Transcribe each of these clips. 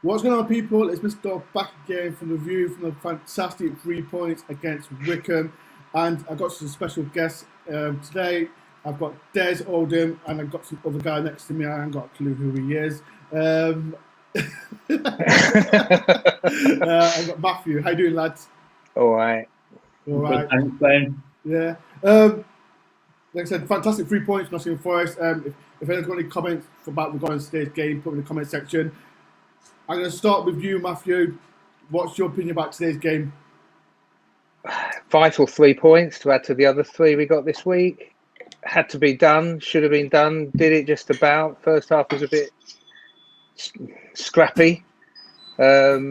What's going on, people? It's Mr. back again from the view from the fantastic 3 points against Wycombe. And I've got some special guests today. I've got Des Oldham and I've got some other guy next to me. I haven't got a clue who he is. I've got Matthew. How you doing, lads? All right. All right. Thanks, Ben. Yeah. Like I said, fantastic 3 points, Nottingham Forest. If anyone's got any comments about regarding today's game, put them in the comment section. I'm going to start with you, Matthew. What's your opinion about today's game? Vital 3 points to add to the other 3 we got this week. Had to be done, should have been done, did it just about. First half was a bit scrappy. Their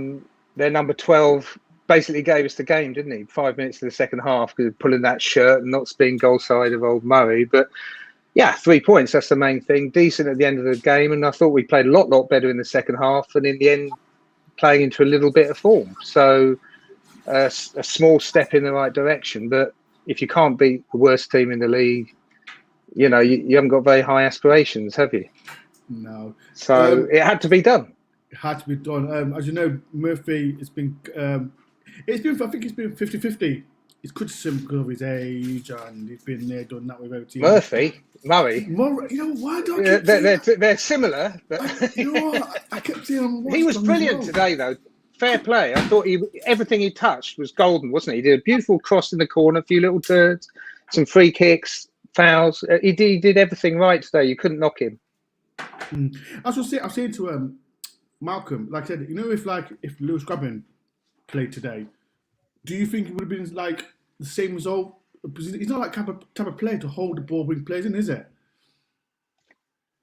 number 12 basically gave us the game, didn't he? 5 minutes to the second half because of pulling that shirt and not being goal side of old Murray. But yeah, 3 points, that's the main thing. Decent at the end of the game, and I thought we played a lot better in the second half, and in the end, playing into a little bit of form. So a small step in the right direction. But if you can't beat the worst team in the league, you know, you haven't got very high aspirations, have you? No. So it had to be done. It had to be done. As you know, Murphy, I think it's been 50-50. It's criticism because of his age, and he's been there, done that with every team. Murray. You know, why do I keep they're similar. But you know what? I kept seeing him. He was brilliant today, though. Fair play. I thought everything he touched was golden, wasn't he? He did a beautiful cross in the corner, a few little turns, some free kicks, fouls. He did everything right today. You couldn't knock him. I was saying to Malcolm, like I said, you know, if Lewis Grabban played today, do you think it would have been like the same result? Because he's not like type of player to hold the ball when he plays in, is it?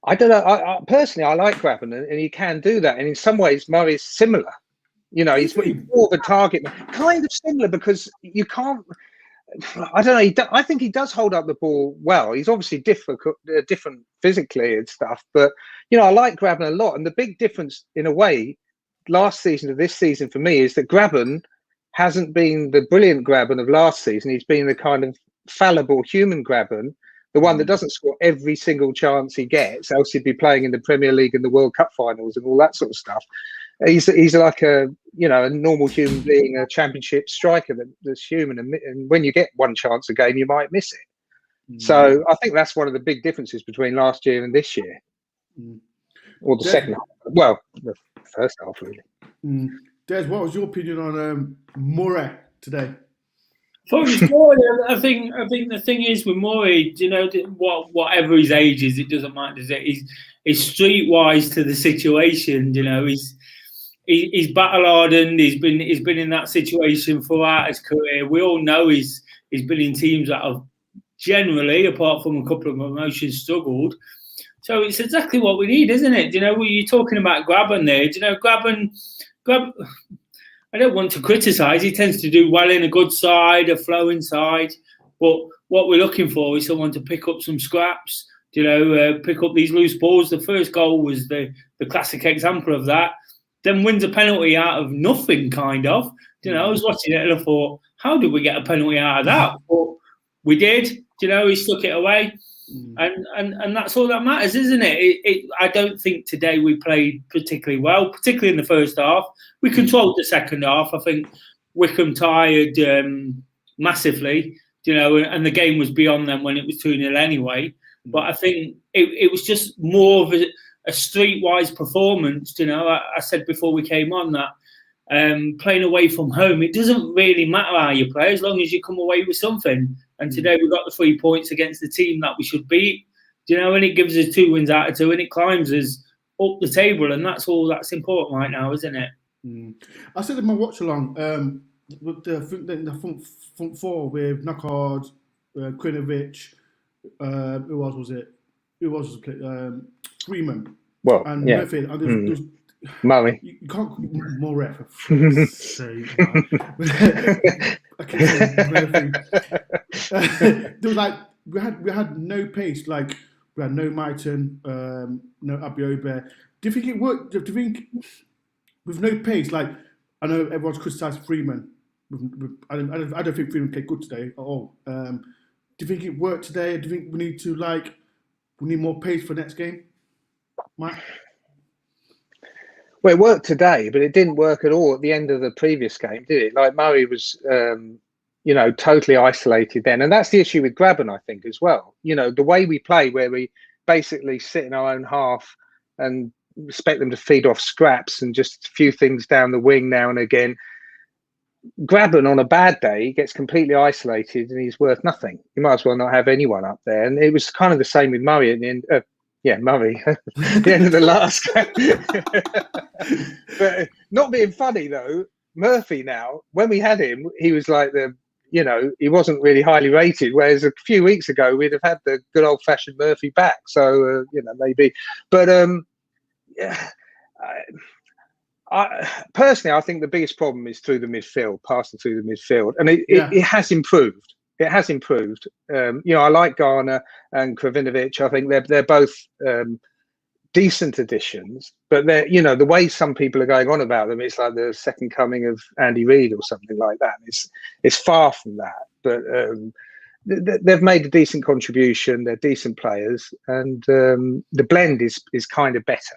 I don't know. I personally, I like Grabban, and he can do that. And in some ways, Murray's similar. You know, he's more of a target, kind of similar because you can't. I don't know. I think he does hold up the ball well. He's obviously different physically and stuff, but you know, I like Grabban a lot. And the big difference, in a way, last season to this season for me is that Grabban hasn't been the brilliant Grabban of last season. He's been the kind of fallible human Grabban, the one that doesn't score every single chance he gets, else he'd be playing in the Premier League and the World Cup finals and all that sort of stuff. He's like a normal human being, a championship striker that's human, and when you get one chance a game, you might miss it. So I think that's one of the big differences between last year and this year, or the second half. Well, the first half really. Des, what was your opinion on Murray today? I think the thing is with Murray, you know, whatever his age is, it doesn't matter. He's streetwise to the situation. You know, he's battle hardened. He's been in that situation throughout his career. We all know he's been in teams that have generally, apart from a couple of promotions, struggled. So it's exactly what we need, isn't it? You know, you're talking about Grabban there. You know, Grabban. I don't want to criticise. He tends to do well in a good side, a flowing side. But what we're looking for is someone to pick up some scraps. You know, pick up these loose balls. The first goal was the classic example of that. Then wins a penalty out of nothing, kind of. You know, I was watching it and I thought, how did we get a penalty out of that? But we did. You know, he stuck it away. And that's all that matters, isn't it? I don't think today we played particularly well, particularly in the first half. We controlled the second half. I think Wycombe tired massively, you know, and the game was beyond them when it was 2-0 anyway. But I think it was just more of a streetwise performance. You know, I said before we came on that playing away from home, it doesn't really matter how you play as long as you come away with something. And today we got the 3 points against the team that we should beat, you know, and it gives us 2 wins out of 2 and it climbs us up the table. And that's all that's important right now, isn't it? I said in my watch along with the front four with Nakard, Krinovic, who else was it? Who was it? Freeman. Well, and yeah. Murphy. And there's Murray. You can't call Murray for fuck's sake. I can say Murphy. There was like we had no pace. Like we had no Maiton, no Abiobe. Do you think it worked? Do you think with no pace? Like I know everyone's criticised Freeman. I don't think Freeman played good today at all. Do you think it worked today? Do you think we need more pace for next game, Mike? Well, it worked today, but it didn't work at all at the end of the previous game, did it? Like Murray was, totally isolated then. And that's the issue with Grabban, I think, as well. The way we play, where we basically sit in our own half and expect them to feed off scraps and just a few things down the wing now and again. Grabban on a bad day gets completely isolated and he's worth nothing. You might as well not have anyone up there. And it was kind of the same with Murray at the end. Murray at the end of the last game. But not being funny though, Murphy now, when we had him, he was like he wasn't really highly rated. Whereas a few weeks ago, we'd have had the good old fashioned Murphy back. So, maybe. But personally, I think the biggest problem is through the midfield, passing through the midfield. And it has improved. It has improved. I like Garner and Kravinovic. I think they're both decent additions, but they're, the way some people are going on about them, it's like the second coming of Andy Reid or something like that. It's far from that, but they've made a decent contribution. They're decent players, and the blend is kind of better.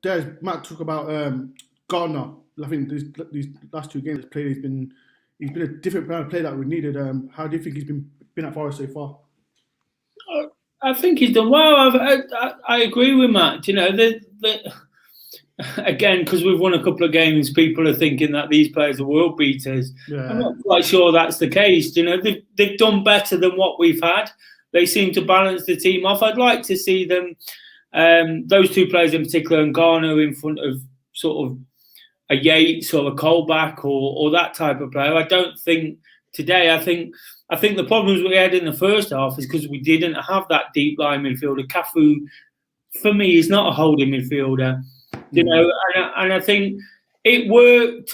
There's Matt talk about Garner. I think these last two games he's played, he's been a different kind of player that we needed. How do you think he's been at Forest so far? I think he's done well. I agree with Matt. Again, because we've won a couple of games, people are thinking that these players are world beaters. Yeah. I'm not quite sure that's the case. They've done better than what we've had. They seem to balance the team off. I'd like to see them, those two players in particular, and Garner in front of sort of a Yates or a Colback or that type of player. I don't think today. I think the problems we had in the first half is because we didn't have that deep line midfielder. Cafu, for me, is not a holding midfielder, and I think it worked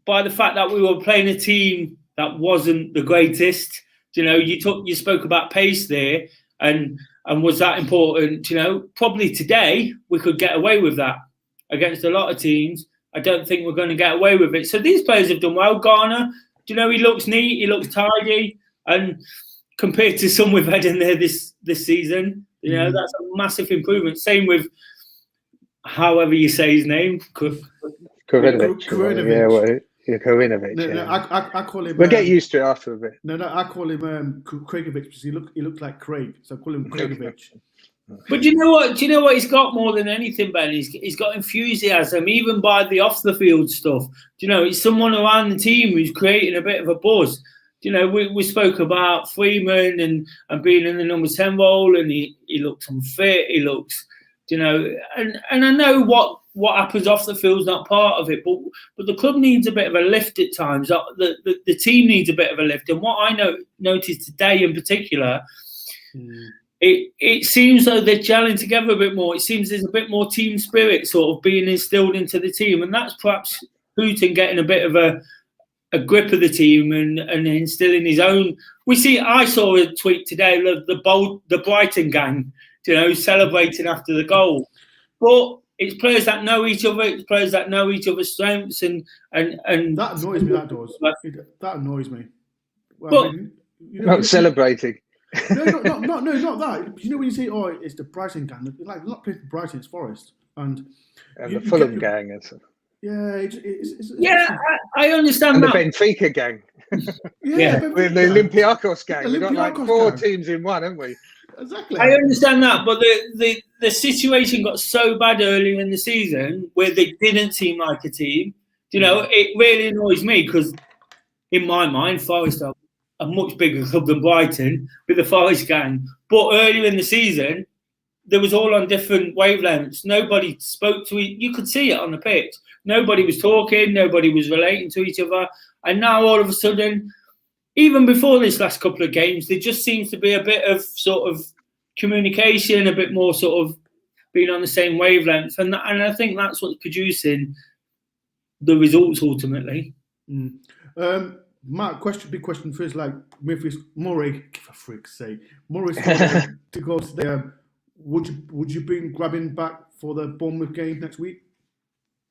by the fact that we were playing a team that wasn't the greatest. You spoke about pace there, and was that important? Probably today we could get away with that against a lot of teams. I don't think we're going to get away with it. So these players have done well. Garner, he looks neat, he looks tidy, and compared to some we've had in there this season, that's a massive improvement. Same with however you say his name, Kravinovic. Kravinovic. No, I call him. We'll get used to it after a bit. No, I call him Craigovic because he looked like Craig, so I call him Craigovic. But do you know what? He's got more than anything, Ben? He's got enthusiasm, even by the off the field stuff. He's someone around the team who's creating a bit of a buzz. We spoke about Freeman and being in the number 10 role, and he looks unfit. He looks, and I know what happens off the field is not part of it, but the club needs a bit of a lift at times. The team needs a bit of a lift, and what I noticed today in particular. It seems though they're gelling together a bit more. It seems there's a bit more team spirit sort of being instilled into the team, and that's perhaps Putin getting a bit of a grip of the team and instilling his own. I saw a tweet today of the Brighton gang, celebrating after the goal. But it's players that know each other. It's players that know each other's strengths, and that annoys me. That does. That annoys me. Well, not celebrating. No, not that. When you say, "Oh, it's the Brighton gang," like not playing for Brighton, it's Forest, and the Fulham gang. I understand and that. The Benfica gang. With the Olympiacos gang. We've got like 4 teams in one, haven't we? Exactly. I understand that, but the situation got so bad earlier in the season where they didn't seem like a team. It really annoys me because, in my mind, Forest are a much bigger club than Brighton with the Forest gang. But earlier in the season, they was all on different wavelengths. Nobody spoke to each. You could see it on the pitch. Nobody was talking. Nobody was relating to each other. And now all of a sudden, even before this last couple of games, there just seems to be a bit of sort of communication, a bit more sort of being on the same wavelength. And I think that's what's producing the results ultimately. Matt, big question first. Like Memphis, Murray, for freak's sake, Murray's to go today. Would you bring Grabban back for the Bournemouth game next week?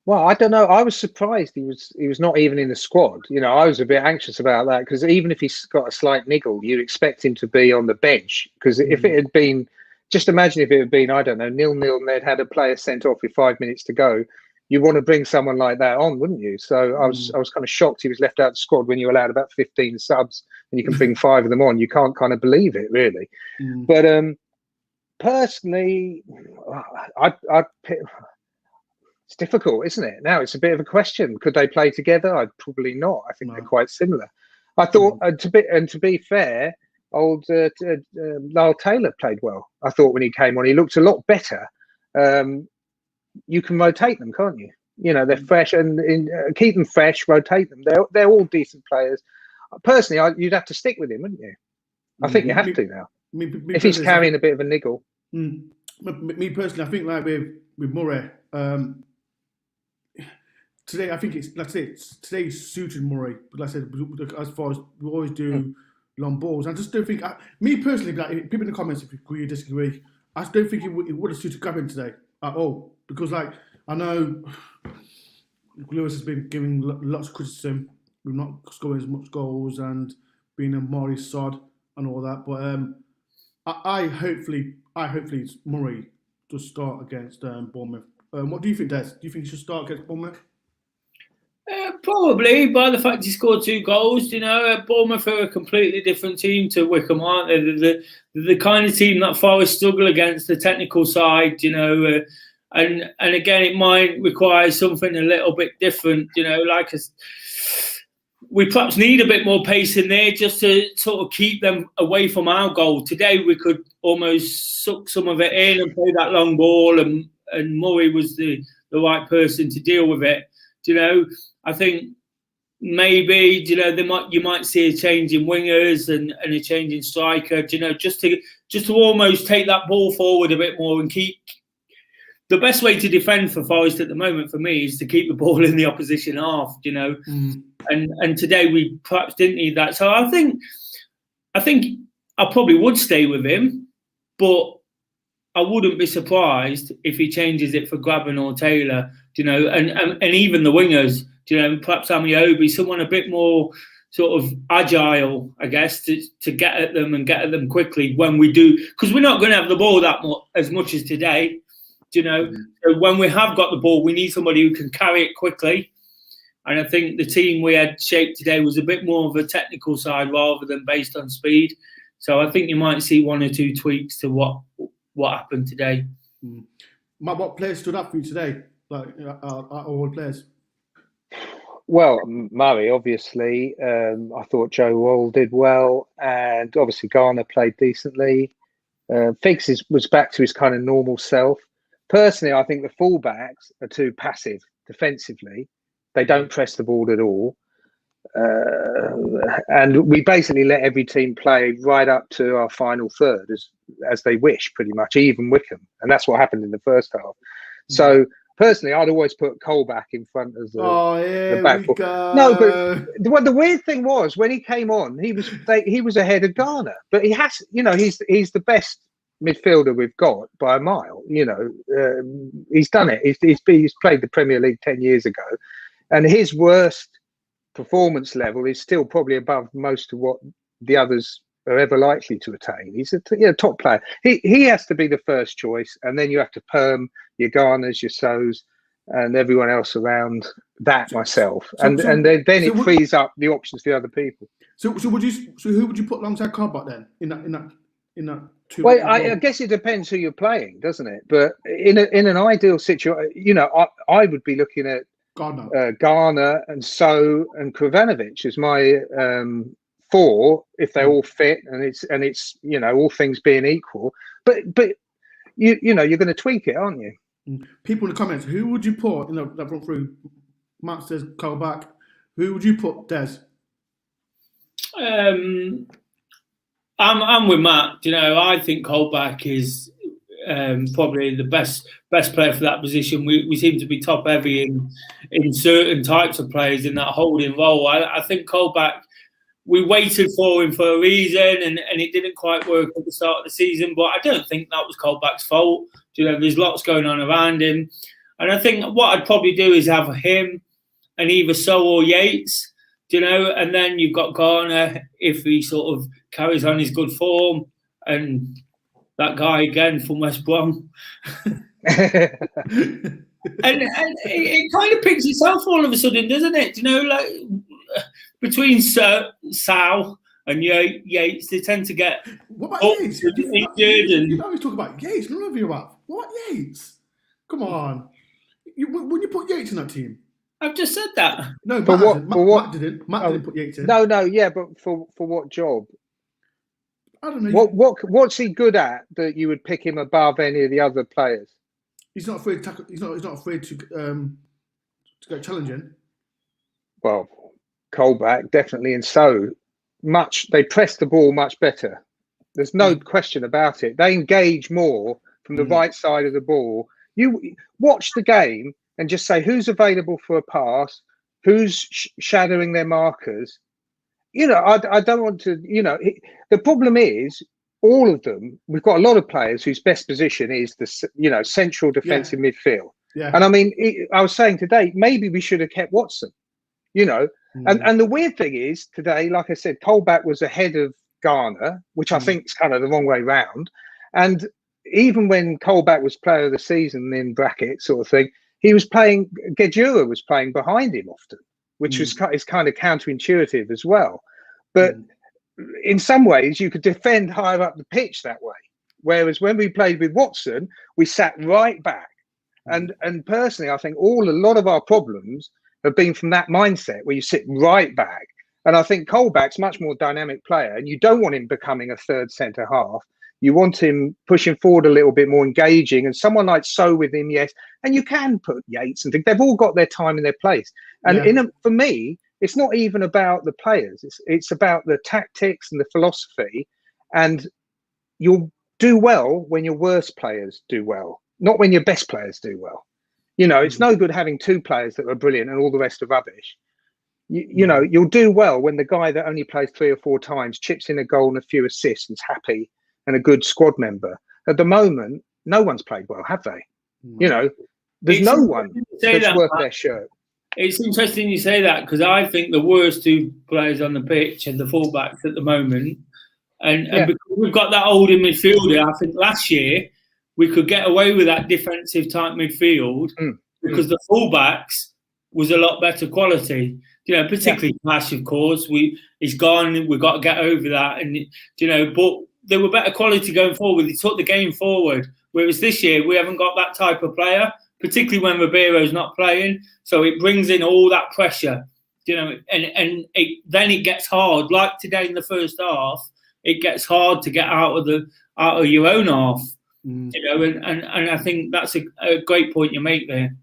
Well, I don't know. I was surprised he was not even in the squad. I was a bit anxious about that because even if he's got a slight niggle, you'd expect him to be on the bench. Because if it had been just imagine if it had been, I don't know, 0-0 and they'd had a player sent off with 5 minutes to go. You want to bring someone like that on, wouldn't you? So I was kind of shocked he was left out of the squad when you allowed about 15 subs and you can bring 5 of them on. You can't kind of believe it, really. But personally, it's difficult, isn't it? Now it's a bit of a question. Could they play together? I'd probably not. I think they're quite similar. I thought, to be fair, old Lyle Taylor played well. I thought when he came on, he looked a lot better. You can rotate them, can't you? You know, they're fresh, and keep them fresh, rotate them. They're all decent players. Personally, you'd have to stick with him, wouldn't you? I think you have to now. If he's carrying a bit of a niggle. Me personally, I think like with Murray, today I think it's, like I say, today suited Murray. But like I said, as far as we always do long balls, I just don't think. Me personally, like, people in the comments, if you agree or disagree, I just don't think it would have suited Gavin today at all. Because, like, I know Lewis has been giving lots of criticism with not scoring as much goals and being a Murray sod and all that. But I hopefully Murray does start against Bournemouth. What do you think, Des? Do you think he should start against Bournemouth? Probably, by the fact he scored 2 goals. You know, Bournemouth are a completely different team to Wycombe, aren't they? The kind of team that Forest struggle against, the technical side, you know. And again, it might require something a little bit different, you know, like we perhaps need a bit more pace in there just to sort of keep them away from our goal. Today, we could almost suck some of it in and play that long ball, and Murray was the right person to deal with it. You know, I think maybe, you know, you might see a change in wingers and a change in striker, you know, just to almost take that ball forward a bit more and keep. The best way to defend for Forest at the moment, for me, is to keep the ball in the opposition half, you know. And today we perhaps didn't need that. So I think I probably would stay with him, but I wouldn't be surprised if he changes it for Graben or Taylor, you know, and even the wingers, you know, perhaps Amiobi, someone a bit more sort of agile, I guess, to get at them and get at them quickly when we do, because we're not going to have the ball that as much as today. You know, so when we have got the ball, we need somebody who can carry it quickly. And I think the team we had shaped today was a bit more of a technical side rather than based on speed. So I think you might see 1 or 2 tweaks to what happened today. Matt, what players stood up for you today? Like all players? Well, Murray, obviously. I thought Joe Wall did well, and obviously Garner played decently. Figgs was back to his kind of normal self. Personally, I think the fullbacks are too passive defensively. They don't press the ball at all. And we basically let every team play right up to our final third as they wish, pretty much, even Wycombe. And that's what happened in the first half. So, personally, I'd always put Colback in front of the back four. No, but the weird thing was, when he came on, he was ahead of Garner. But he has, you know, he's the best midfielder we've got by a mile. You know, he's done it. He's played the Premier League 10 years ago, and his worst performance level is still probably above most of what the others are ever likely to attain. He's a top player. He has to be the first choice, and then you have to perm your Garners, your Sows, and everyone else around that. Myself, and then it frees up the options for other people. So who would you put alongside Colback then in that? Well, I guess it depends who you're playing, doesn't it? But in an ideal situation, you know, I would be looking at Garner and So and Kravanovic as my 4 if they're all fit and it's you know, all things being equal. But you know, you're going to tweak it, aren't you? People in the comments, who would you put in that front three? Matt says Colback. Who would you put, Des? I'm with Matt. You know, I think Colback is probably the best player for that position. We seem to be top heavy in certain types of players in that holding role. I think Colback, we waited for him for a reason, and it didn't quite work at the start of the season. But I don't think that was Colback's fault. You know, there's lots going on around him, and I think what I'd probably do is have him and either So or Yates. You know, and then you've got Garner if he sort of carries on his good form, and that guy again from West Brom. And it kind of picks itself all of a sudden, doesn't it? You know, like between Sal and Yates, they tend to get what about Yates? You always talk about Yates. None of you about what Yates? Come on, when you put Yates in that team, I've just said that. No, Matt didn't. Matt didn't put Yates in. No, yeah, but for what job? I don't know. What's he good at that you would pick him above any of the other players? He's not afraid to tackle. He's not afraid to go challenging. Well, Colback definitely, and so much they press the ball much better. There's no question about it. They engage more from the right side of the ball. You watch the game and just say who's available for a pass, who's shadowing their markers. You know, I don't want to. You know, the problem is. All of them, we've got a lot of players whose best position is the central defensive midfield. Yeah. And I mean, I was saying today, maybe we should have kept Watson, and the weird thing is today, like I said, Colback was ahead of Garner, which I think is kind of the wrong way round. And even when Colback was player of the season in brackets sort of thing, he was playing, Gedura was playing behind him often, which is kind of counterintuitive as well. But in some ways, you could defend higher up the pitch that way. Whereas when we played with Watson, we sat right back. And personally, I think a lot of our problems have been from that mindset where you sit right back. And I think Colback's much more dynamic player, and you don't want him becoming a third centre half. You want him pushing forward a little bit more engaging, and someone like So with him, yes. And you can put Yates and things. They've all got their time and their place. And for me, it's not even about the players. It's about the tactics and the philosophy. And you'll do well when your worst players do well, not when your best players do well. You know, it's no good having two players that are brilliant and all the rest are rubbish. You know, you'll do well when the guy that only plays 3 or 4 times chips in a goal and a few assists and's happy and a good squad member. At the moment, no one's played well, have they? You know, there's no one that's worth their shirt. It's interesting you say that because I think the worst 2 players on the pitch are the fullbacks at the moment. And because we've got that older midfielder, I think last year we could get away with that defensive type midfield because the fullbacks was a lot better quality. You know, particularly Cash, of course. He's gone. We've got to get over that. And, you know, but they were better quality going forward. They took the game forward. Whereas this year we haven't got that type of player, particularly when Ribeiro's not playing. So it brings in all that pressure, you know, and then it gets hard. Like today in the first half, it gets hard to get out of your own half, you know, and I think that's a great point you make there.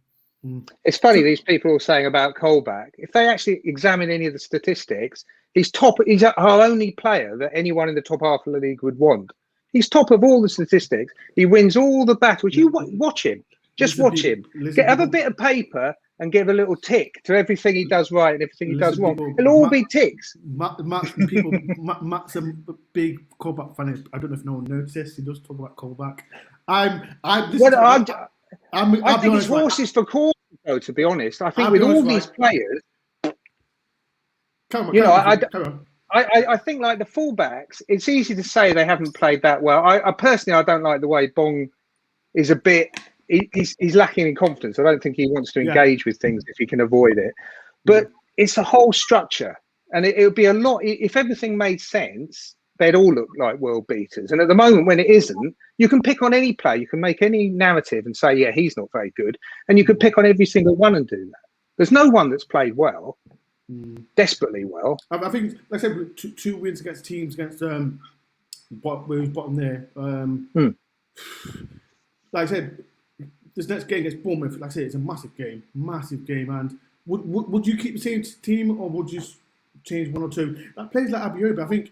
It's funny, these people are saying about Colback. If they actually examine any of the statistics, he's our only player that anyone in the top half of the league would want. He's top of all the statistics. He wins all the battles. You watch him. Just watch him. Have a bit of paper and give a little tick to everything he does right and everything he does wrong. It'll all be ticks. Matt's a big Colback fan. I don't know if no one noticed. He does talk about Colback. I think it's horses for courses, though, to be honest. I think with all these players, I think like the fullbacks, it's easy to say they haven't played that well. I personally, I don't like the way Bong is a bit. He's lacking in confidence. I don't think he wants to engage with things if he can avoid it. But it's a whole structure, and it would be a lot. If everything made sense, they'd all look like world beaters. And at the moment, when it isn't, you can pick on any player. You can make any narrative and say, yeah, he's not very good. And you can pick on every single one and do that. There's no one that's played well, desperately well. I think, like I said, 2 wins against teams against bottom there. Like I said, this next game against Bournemouth, like I said, it's a massive game. And would you keep the same team or would you change 1 or 2? Like players like Abiobi,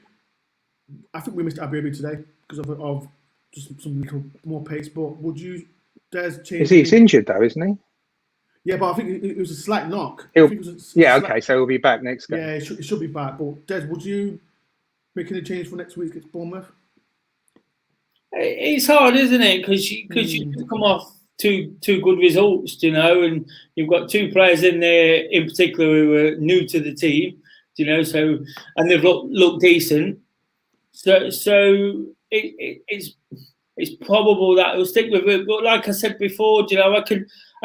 I think we missed Abiobi today because of just some little more pace. But would you change? He's injured though, isn't he? Yeah, but I think it was a slight knock. Okay, so he'll be back next game. Yeah, it should be back. But Des, would you make any change for next week against Bournemouth? It's hard, isn't it? Because you come off two good results, you know, and you've got 2 players in there in particular who are new to the team, you know. So and they've looked decent. So it's it's probable that he'll stick with it. But like I said before, you know, I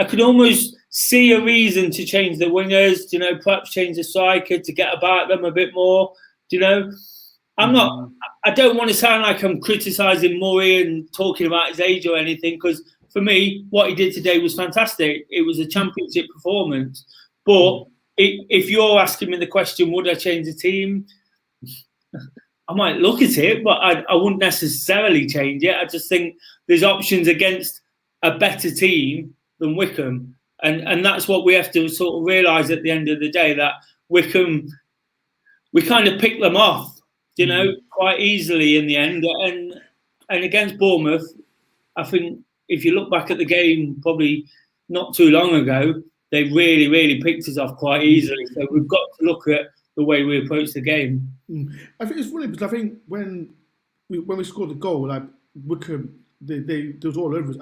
could almost see a reason to change the wingers, you know, perhaps change the striker to get about them a bit more, you know. I don't want to sound like I'm criticising Murray and talking about his age or anything, because for me, what he did today was fantastic. It was a championship performance. But if you're asking me the question, would I change the team? I might look at it, but I wouldn't necessarily change it. I just think there's options against a better team than Wycombe. And that's what we have to sort of realise at the end of the day, that Wycombe, we kind of picked them off, you know, quite easily in the end. And against Bournemouth, I think if you look back at the game probably not too long ago, they really, really picked us off quite easily. So we've got to look at the way we approach the game. I think it's funny because I think when we scored the goal, like Wycombe, they was all over us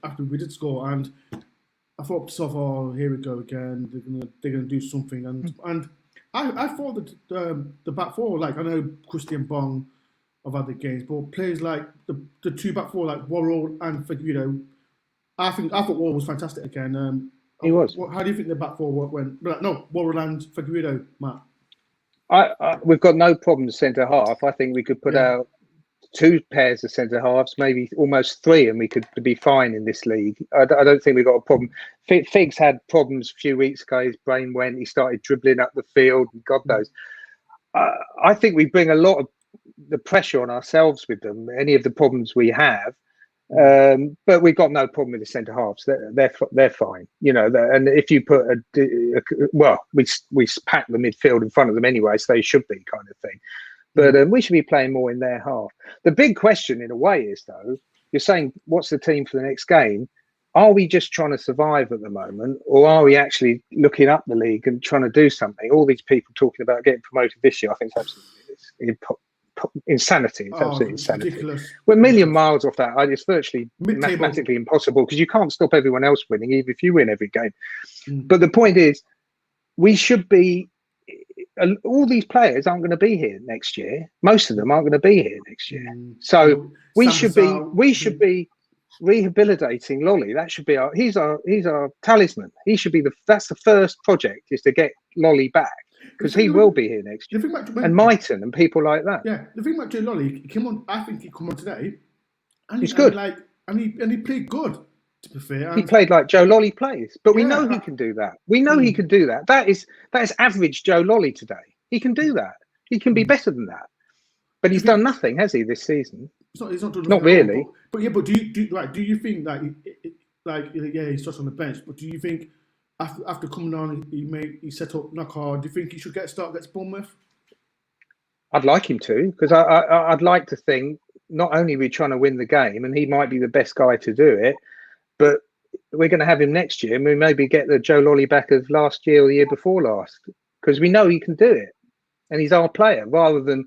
after we did score, and I thought to myself, oh, here we go again. They're gonna do something, and I thought that the back four, like I know Christian Bong of other games, but players like the two back four, like Worrell and Figueiredo, I thought Worrell was fantastic again. He was. How do you think the back four went? No, Worrell and Figueiredo, Matt. We've got no problem centre half. I think we could put out two pairs of centre halves, maybe almost three, and we could be fine in this league. I don't think we've got a problem. Figs had problems a few weeks ago. His brain went. He started dribbling up the field. God knows. I think we bring a lot of the pressure on ourselves with them. Any of the problems we have. But we've got no problem with the centre halves. They're fine, you know. And if you put we pack the midfield in front of them anyway, so they should be, kind of thing. But we should be playing more in their half. The big question, in a way, is though, you're saying, what's the team for the next game? Are we just trying to survive at the moment, or are we actually looking up the league and trying to do something? All these people talking about getting promoted this year, I think it's absolutely insanity. It's absolutely insanity. Ridiculous. We're a million miles off that. It's virtually mathematically impossible, because you can't stop everyone else winning, even if you win every game. But the point is, we should be. All these players aren't going to be here next year. Most of them aren't going to be here next year. So we should be rehabilitating Lolly. That should be he's our talisman. He should be that's the first project, is to get Lolly back, because he will be here next year. And Mighton and people like that. Yeah, the thing about Joe Lolly, he came on. I think he came on today, and he's good. And he played good. To be fair, he played like Joe Lolly plays, but we know he can do that. We know he can do that. That is average Joe Lolly today. He can do that. He can be better than that. But he's done nothing, has he, this season? He's not done not really. But do you think that he's just on the bench? But do you think after coming on, he set up Knockhard? Do you think he should get a start against Bournemouth? I'd like him to, because I'd like to think not only are we trying to win the game, and he might be the best guy to do it, but we're going to have him next year, and we maybe get the Joe Lolly back of last year or the year before last, because we know he can do it, and he's our player, rather than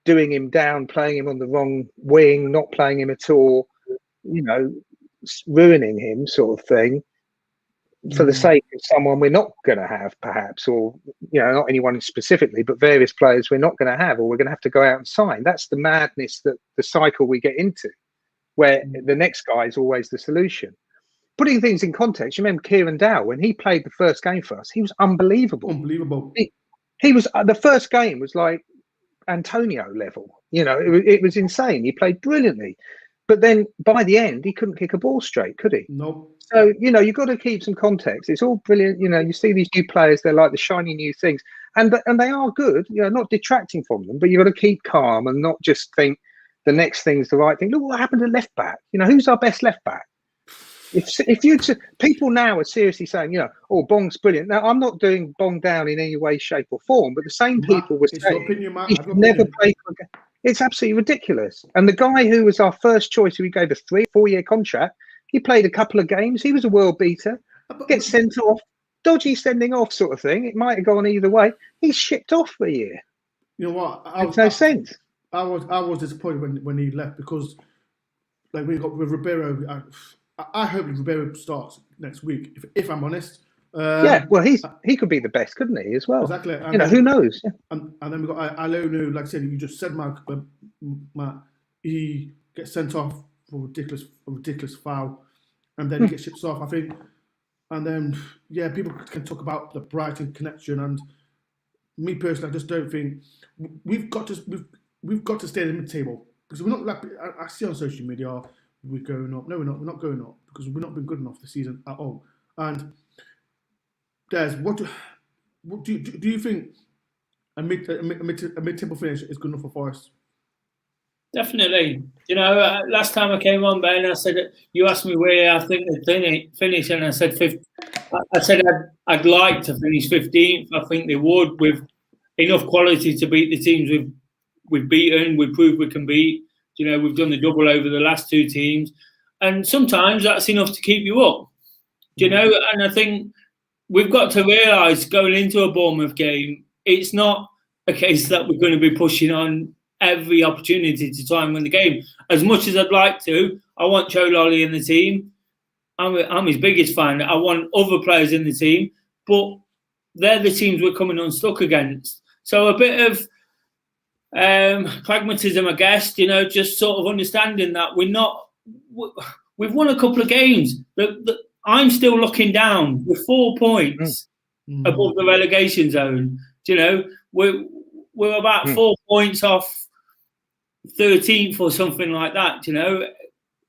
doing him down, playing him on the wrong wing, not playing him at all, you know, ruining him, sort of thing, for the sake of someone we're not going to have, perhaps, or, you know, not anyone specifically, but various players we're not going to have, or we're going to have to go out and sign. That's the madness, that the cycle we get into, where the next guy is always the solution. Putting things in context, you remember Kieran Dow, when he played the first game for us, he was unbelievable. He was, the first game was like Antonio level. You know, it was insane. He played brilliantly. But then by the end, he couldn't kick a ball straight, could he? No. So, you know, you've got to keep some context. It's all brilliant. You know, you see these new players, they're like the shiny new things. And they are good, you know, not detracting from them, but you've got to keep calm and not just think the next thing's the right thing. Look what happened to left back. You know, who's our best left back? If you people now are seriously saying, you know, oh, Bong's brilliant. Now, I'm not doing Bong down in any way, shape, or form, but the same people were saying he should never play. It's absolutely ridiculous. And the guy who was our first choice, who we gave a 3-4-year contract, he played a couple of games. He was a world beater. Gets sent off, dodgy sending off sort of thing. It might have gone either way. He's shipped off for a year. You know what? Makes no sense. I was disappointed when he left, because like we got with Ribeiro. I hope Ribeiro starts next week. If I'm honest. Yeah, well, he could be the best, couldn't he, as well? Exactly. And you know, who knows? And then we got Alonu. Like I said, you just said, Matt. He gets sent off for a ridiculous foul, and then he gets shipped off. I think, and then people can talk about the Brighton connection, and me personally, I just don't think we've got to stay in the mid-table, because we're not. Like, I see on social media we're going up. No, we're not. We're not going up because we've not been good enough this season at all. And Des, what do you think a mid-table finish is good enough for Forest? Definitely. Last time I came on, Ben, I said, you asked me where I think they'd finish, and I said I'd like to finish 15th. I think they would, with enough quality to beat the teams we've beaten. We've proved we can beat. We've done the double over the last two teams, and sometimes that's enough to keep you up. And I think we've got to realise going into a Bournemouth game, it's not a case that we're going to be pushing on every opportunity to try and win the game. As much as I'd like to, I want Joe Lolly in the team. I'm his biggest fan. I want other players in the team, but they're the teams we're coming unstuck against. So a bit of pragmatism, I guess, just sort of understanding that we've won a couple of games. I'm still looking down with 4 points above the relegation zone. We're about 4 points off 13th or something like that.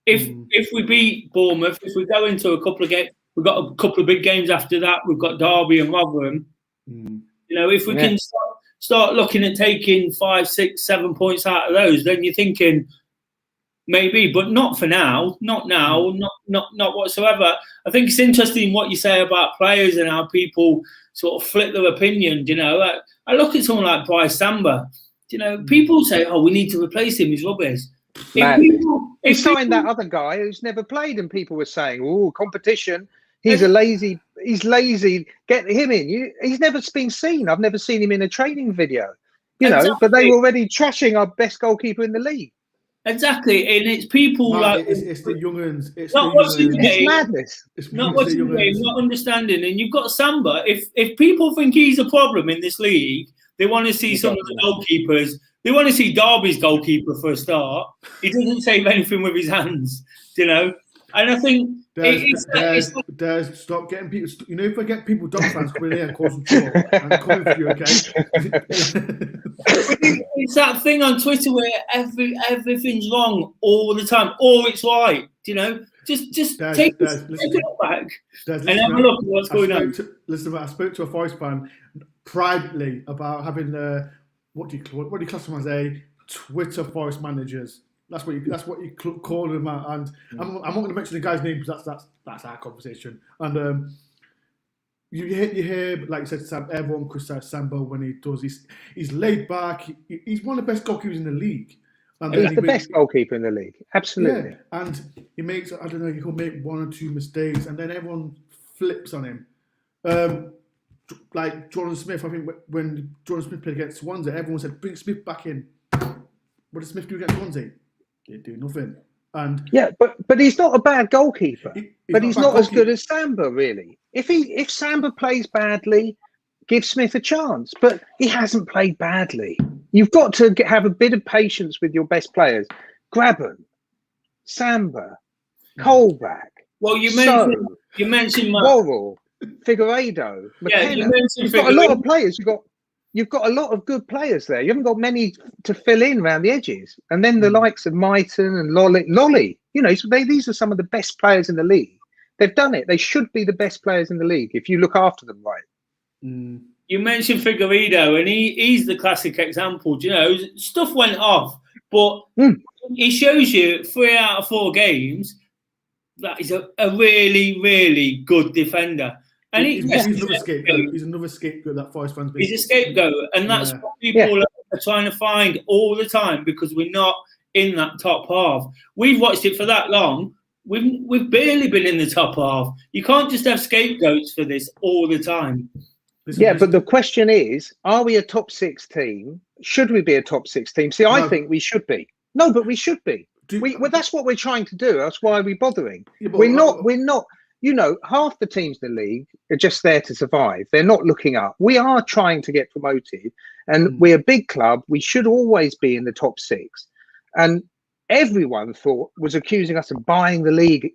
If we beat Bournemouth, if we go into a couple of games, we've got a couple of big games after that. We've got Derby and Rotherham. If we can start looking at taking 5, 6, 7 points out of those, then you're thinking maybe, but not for now. Not now. Not whatsoever. I think it's interesting what you say about players and how people sort of flip their opinion. I look at someone like Bryce Samba. People say, "Oh, we need to replace him. He's rubbish." He signed that other guy who's never played, and people were saying, "Oh, competition. He's lazy. Get him in." He's never been seen. I've never seen him in a training video. Exactly. But they were already trashing our best goalkeeper in the league. Exactly, and it's people it's the young'uns. It's not watching the game. It's madness. It's not watching the game, not understanding. And you've got Samba. If people think he's a problem in this league, they want to see some of the goalkeepers. They want to see Derby's goalkeeper for a start. He doesn't save anything with his hands, And I think stop getting people. If I get people, dog fans coming here and causing trouble, I'm coming for you, okay? It's that thing on Twitter where everything's wrong all the time, or it's right. Just take it back and have a look at what's going on. I spoke to a Forest fan privately about having what do you classify as a Twitter Forest managers. That's what you call them out, and I'm not going to mention the guy's name because that's our conversation. And you hear like you said, everyone criticises Samba when he does. He's laid back. He's one of the best goalkeepers in the league. And he's the best goalkeeper in the league, absolutely. Yeah. And he makes he could make 1 or 2 mistakes, and then everyone flips on him. Like Jordan Smith, I think when Jordan Smith played against Swansea, everyone said, "Bring Smith back in." What did Smith do against Swansea? He didn't do nothing. And but he's not a bad goalkeeper. He's not as good as Samba, really. If Samba plays badly, give Smith a chance. But he hasn't played badly. You've got to have a bit of patience with your best players. Grabban, Samba, Colback. Well, you mentioned Worrell, Figueiredo, McKenna. You've got a lot of players. You've got a lot of good players there. You haven't got many to fill in around the edges. And then the likes of Mighton and Lolly, these are some of the best players in the league. They've done it. They should be the best players in the league if you look after them right. You mentioned Figueiredo, and he's the classic example. Stuff went off, but he shows you 3 out of 4 games that he's a really, really good defender. And he's another scapegoat. He's another scapegoat that Forest fans. He's a scapegoat, and that's what people are trying to find all the time because we're not in that top half. We've watched it for that long. We've barely been in the top half. You can't just have scapegoats for this all the time. But the question is, are we a top 6 team? Should we be a top 6 team? See, I think we should be. No, but we should be. That's what we're trying to do. That's why we're bothering. We're not. Half the teams in the league are just there to survive. They're not looking up. We are trying to get promoted, and we're a big club. We should always be in the top 6. And everyone thought was accusing us of buying the league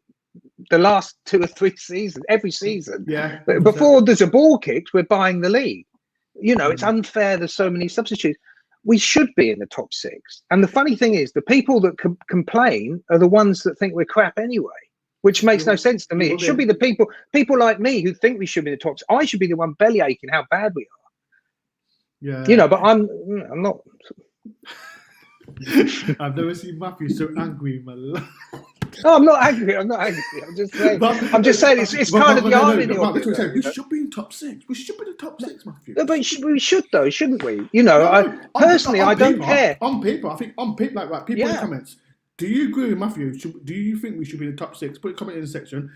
the last 2 or 3 seasons, every season. Yeah. But before there's a ball kicked, we're buying the league. It's unfair. There's so many substitutes. We should be in the top 6. And the funny thing is, the people that complain are the ones that think we're crap anyway, which makes no sense to me. It should be the people like me who think we should be in the top 6. I should be the one belly aching how bad we are. Yeah. But I'm not. I've never seen Matthew so angry in my life. No, I'm not angry. I'm just saying. It's kind of the irony of it. We should be in top 6. We should be in the top 6, Matthew. No, but we should though, shouldn't we? Personally, I don't care. On paper, I think on paper, like people in the comments. Do you agree with Matthew? Do you think we should be in the top 6? Put a comment in the section.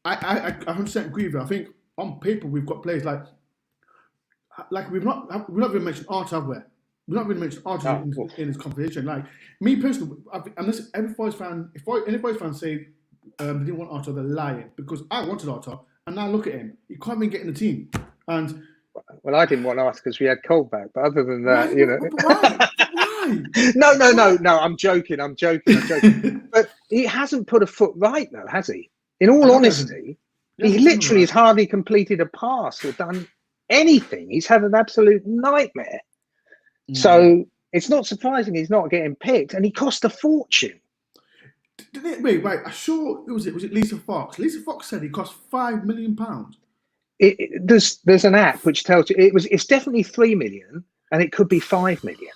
I 100% agree with you. I think on paper we've got players like we've not even mentioned Art, have we? We've not really mentioned Art in this conversation. Like me personally, unless every Forest fan, if any Forest fans say they didn't want Arthur, they're lying, because I wanted Arthur, and now look at him. He can't even get in the team. And I didn't want us because we had Colback, but other than that, why? No, I'm joking. But he hasn't put a foot right though, has he? In all honesty, he literally has hardly completed a pass or done anything. He's had an absolute nightmare. So it's not surprising he's not getting picked, and he cost a fortune. Wait, I saw was it Lisa Fox? Lisa Fox said he cost £5 million. There's an app which tells you it's definitely 3 million, and it could be 5 million.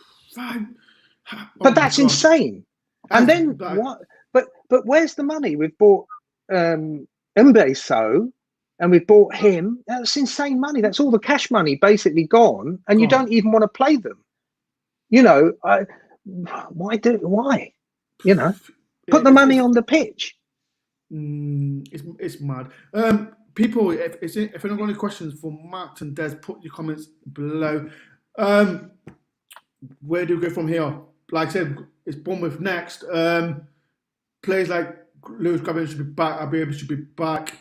But that's insane. And then what? But where's the money? We've bought Mbeso, and we've bought him. That's insane money. That's all the cash money basically gone, and you don't even want to play them. Why? Put the money on the pitch. It's mad. People, if anyone got any questions for Matt and Des, put your comments below. Where do we go from here? Like I said, it's Bournemouth next. Players like Lewis Grabban should be back. Abiy should be back.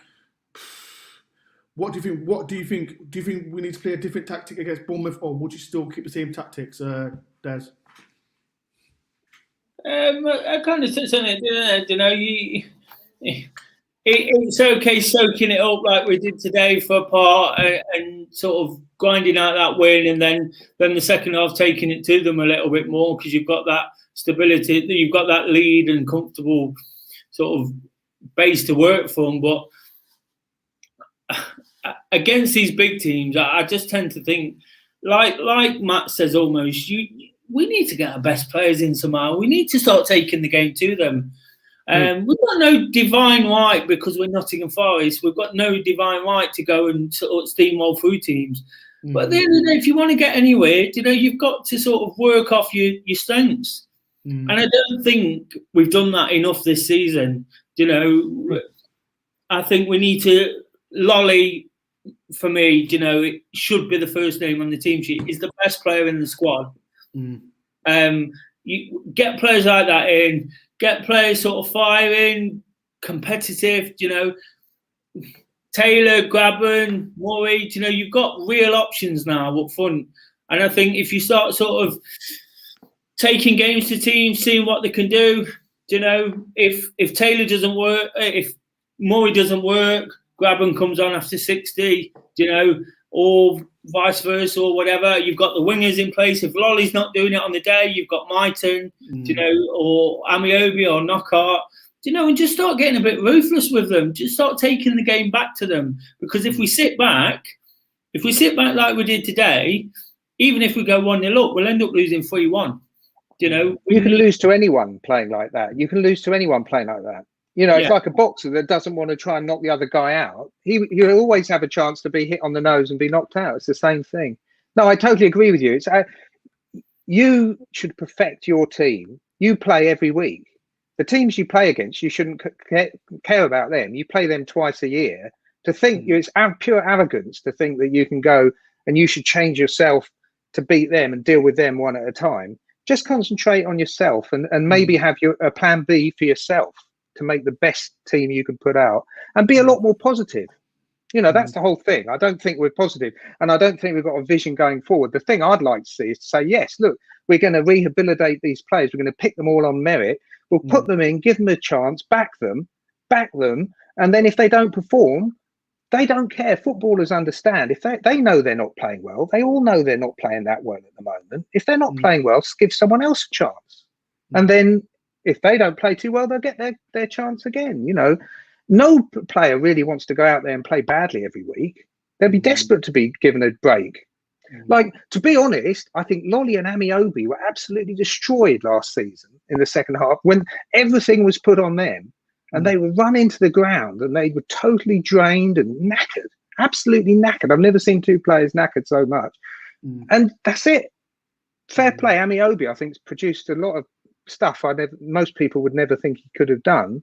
What do you think? Do you think we need to play a different tactic against Bournemouth, or would you still keep the same tactics, Des? I kind of touched on it. It's okay soaking it up like we did today for a part and sort of grinding out that win, and then the second half taking it to them a little bit more, because you've got that stability, you've got that lead and comfortable sort of base to work from. But against these big teams, I just tend to think, like Matt says, almost we need to get our best players in somehow. We need to start taking the game to them. We've got no divine right, because we're Nottingham Forest. We've got no divine right to go and sort of steamroll through teams. But at the end of the day, if you want to get anywhere, you've got to sort of work off your strengths. And I don't think we've done that enough this season. I think we need to. Lolly, for me, it should be the first name on the team sheet. He's the best player in the squad. You get players like that in, get players sort of firing, competitive. Taylor, Grabban, Murray. You've got real options now up front, and I think if you start sort of taking games to teams, seeing what they can do. If Taylor doesn't work, if Murray doesn't work, Grabban comes on after 60, or vice versa, or whatever. You've got the wingers in place. If Lolly's not doing it on the day, you've got Myton, or Amiobi or Knockout, and just start getting a bit ruthless with them. Just start taking the game back to them. Because if we sit back like we did today, even if we go 1-0 up, we'll end up losing 3-1. You can lose to anyone playing like that. It's like a boxer that doesn't want to try and knock the other guy out. You always have a chance to be hit on the nose and be knocked out. It's the same thing. No, I totally agree with you. You should perfect your team. You play every week. The teams you play against, you shouldn't care about them. You play them twice a year. To think it's pure arrogance to think that you can go and you should change yourself to beat them and deal with them one at a time. Just concentrate on yourself and maybe have a plan B for yourself to make the best team you can put out, and be a lot more positive. That's the whole thing. I don't think we're positive, and I don't think we've got a vision going forward. The thing I'd like to see is to say, yes, look, we're going to rehabilitate these players. We're going to pick them all on merit. We'll put them in, give them a chance, back them, and then if they don't perform, they don't care. Footballers understand. If they know they're not playing well, they all know they're not playing that well at the moment. If they're not playing well, give someone else a chance. And then if they don't play too well, they'll get their chance again. You know, no player really wants to go out there and play badly every week. They'll be desperate to be given a break. Like, to be honest, I think Lolly and Amiobi were absolutely destroyed last season in the second half when everything was put on them and they were run into the ground and they were totally drained and knackered, absolutely knackered. I've never seen two players knackered so much. And that's it. Fair play. Amiobi, I think, has produced a lot of stuff most people would never think he could have done.